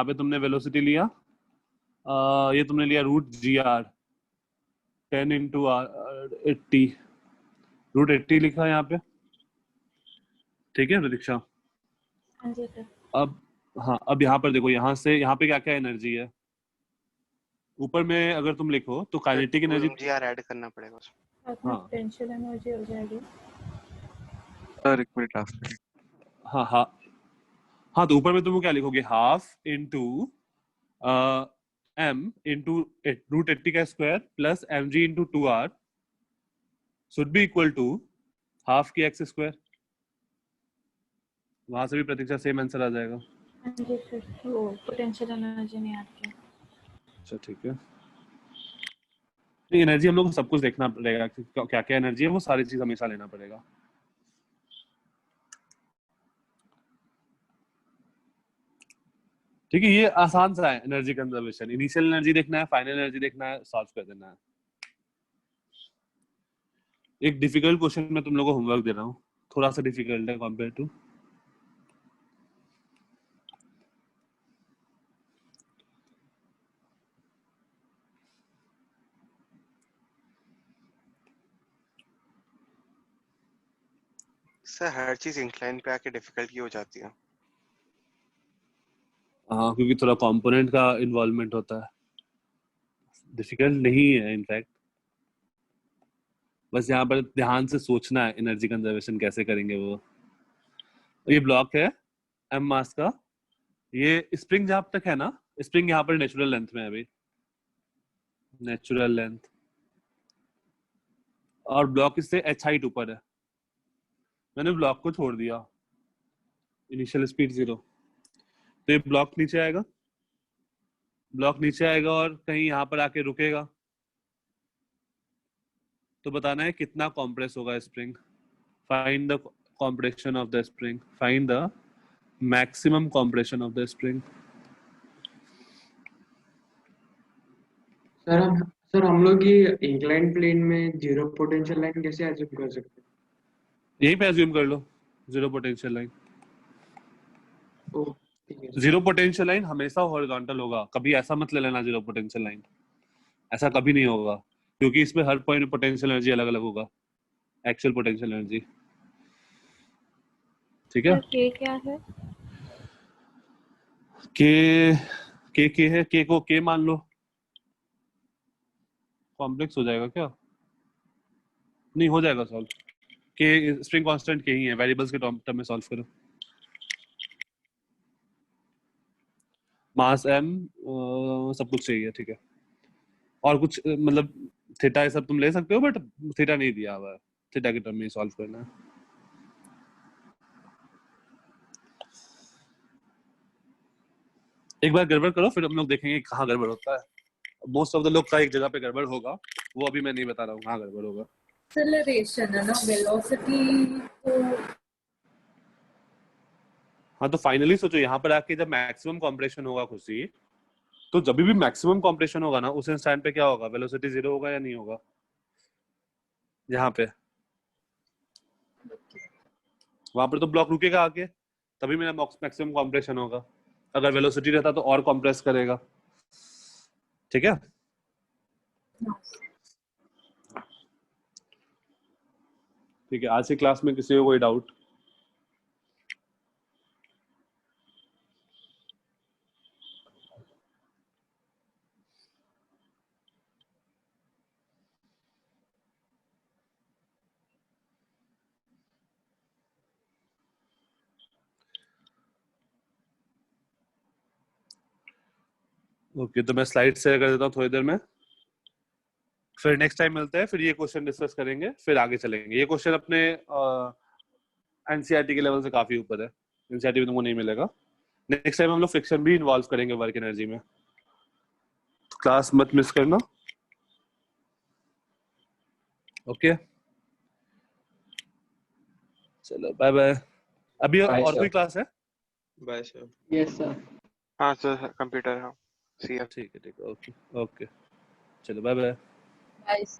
पे तुमने वेलोसिटी लिया, ये तुमने लिया √gr 10 × 80, √80 लिखा यहाँ पे। ठीक है प्रतीक्षा? हाँ जी सर। अब यहाँ पर देखो, यहाँ पे क्या क्या एनर्जी है ऊपर में, अगर तुम लिखो तो काइनेटिक एनर्जी mgr ऐड करना पड़ेगा उसमें। साथ में पोटेंशियल एनर्जी हो जाएगी। सर एक मिनट आप। हाँ, तो ऊपर में तुम क्या लिखोगे, ½ × m × √80² plus mg × 2r should be equal to ½ की x²। वहां से भी प्रतीक्षा सेम आंसर आ जाएगा। हाँ जी सर, वो पोटेंशियल एनर्जी नहीं आती है। अच्छा ठीक है, एनर्जी हम लोग को सब कुछ देखना पड़ेगा, क्या क्या एनर्जी है, वो सारी चीज हमेशा लेना पड़ेगा। ठीक है, ये आसान सा है एनर्जी कंजर्वेशन। इनिशियल एनर्जी देखना है, फाइनल एनर्जी देखना है, सॉल्व कर देना है। एक डिफिकल्ट क्वेश्चन मैं तुम लोगों को होमवर्क दे रहा हूँ, थोड़ा सा डिफिकल्ट है कंपेयर टू। सर हर चीज इंक्लाइन पे आके डिफिकल्ट की हो जाती है। हाँ, क्योंकि थोड़ा कंपोनेंट का इन्वॉल्वमेंट होता है। डिफिकल्ट नहीं है इनफैक्ट, बस यहाँ पर ध्यान से सोचना है एनर्जी कंजर्वेशन कैसे करेंगे वो। ये ब्लॉक है m मास का, ये स्प्रिंग जहां तक है ना, स्प्रिंग यहाँ पर नेचुरल लेंथ में है अभी, नेचुरल लेंथ, और ब्लॉक इससे h हाइट ऊपर है। मैंने ब्लॉक को छोड़ दिया, इनिशियल स्पीड 0, तो ये ब्लॉक नीचे आएगा, और कहीं यहाँ पर आके रुकेगा। तो बताना है कितना कॉम्प्रेस होगा spring. Find the compression of the spring, find the maximum compression of the spring। Sir हम लोग ये इंक्लाइन प्लेन में जीरो पोटेंशियल लाइन कैसे एज्यूम कर सकते हैं? यहीं पे एज्यूम कर लो जीरो पोटेंशियल लाइन। ओ ठीक है सर। जीरो पोटेंशियल लाइन हमेशा हॉरिजॉन्टल होगा, कभी ऐसा मत ले लेना जीरो पोटेंशियल लाइन, ऐसा कभी नहीं होगा, क्योंकि इसमें हर पॉइंट पोटेंशियल एनर्जी अलग अलग होगा, एक्चुअल पोटेंशियल एनर्जी। ठीक है, के क्या है? के है, के को के मान लो। कॉम्प्लेक्स हो जाएगा क्या? नहीं हो जाएगा सॉल्व। के स्प्रिंग कांस्टेंट के ही है, वेरिएबल्स के टर्म में सॉल्व करो। मास m सब कुछ चाहिए, ठीक है। और कुछ मतलब थीटा ये सब तुम ले सकते हो, बट थीटा नहीं दिया हुआ है, थीटा के टर्म में सॉल्व करना है। एक बार गड़बड़ करो, फिर हम लोग देखेंगे कहाँ गड़बड़ होता है। मोस्ट ऑफ द लोग का एक जगह पे गड़बड़ होगा, वो अभी मैं नहीं बता रहा हूँ कहाँ गड़बड़ होगा। एक्सेलरेशन है ना, वेलोसिटी तो हाँ तो फाइनली सोचो, यहाँ पर आके जब मैक्सिमम कॉम्प्रेशन होगा खुशी, तो जब भी मैक्सिमम कॉम्प्रेशन होगा ना, उस इंस्टेंट पे क्या होगा, वेलोसिटी जीरो होगा या नहीं होगा? यहाँ पे वहां पर तो ब्लॉक रुकेगा आके, तभी मेरा मैक्सिमम कॉम्प्रेशन होगा। अगर वेलोसिटी रहता तो और कॉम्प्रेस करेगा। ठीक है, ठीक है। आज की क्लास में किसी को कोई डाउट? ओके, तो मैं स्लाइड शेयर कर देता हूँ थोड़ी देर में, फिर नेक्स्ट टाइम मिलते हैं, फिर ये क्वेश्चन डिस्कस करेंगे, फिर आगे चलेंगे। ये क्वेश्चन अपने एनसीईआरटी के लेवल से काफी ऊपर है, एनसीईआरटी में तुमको नहीं मिलेगा। नेक्स्ट टाइम हम लोग फ्रिक्शन भी इन्वॉल्व करेंगे वर्क एनर्जी में, तो क्लास मत मिस करना। ओके, चलो बाय बाय। अभी और कोई क्लास है? Bye sir. Yes sir. हाँ सर, कंप्यूटर हाँ, सी ठीक है, ठीक है, ओके ओके, चलो बाय बाय। guys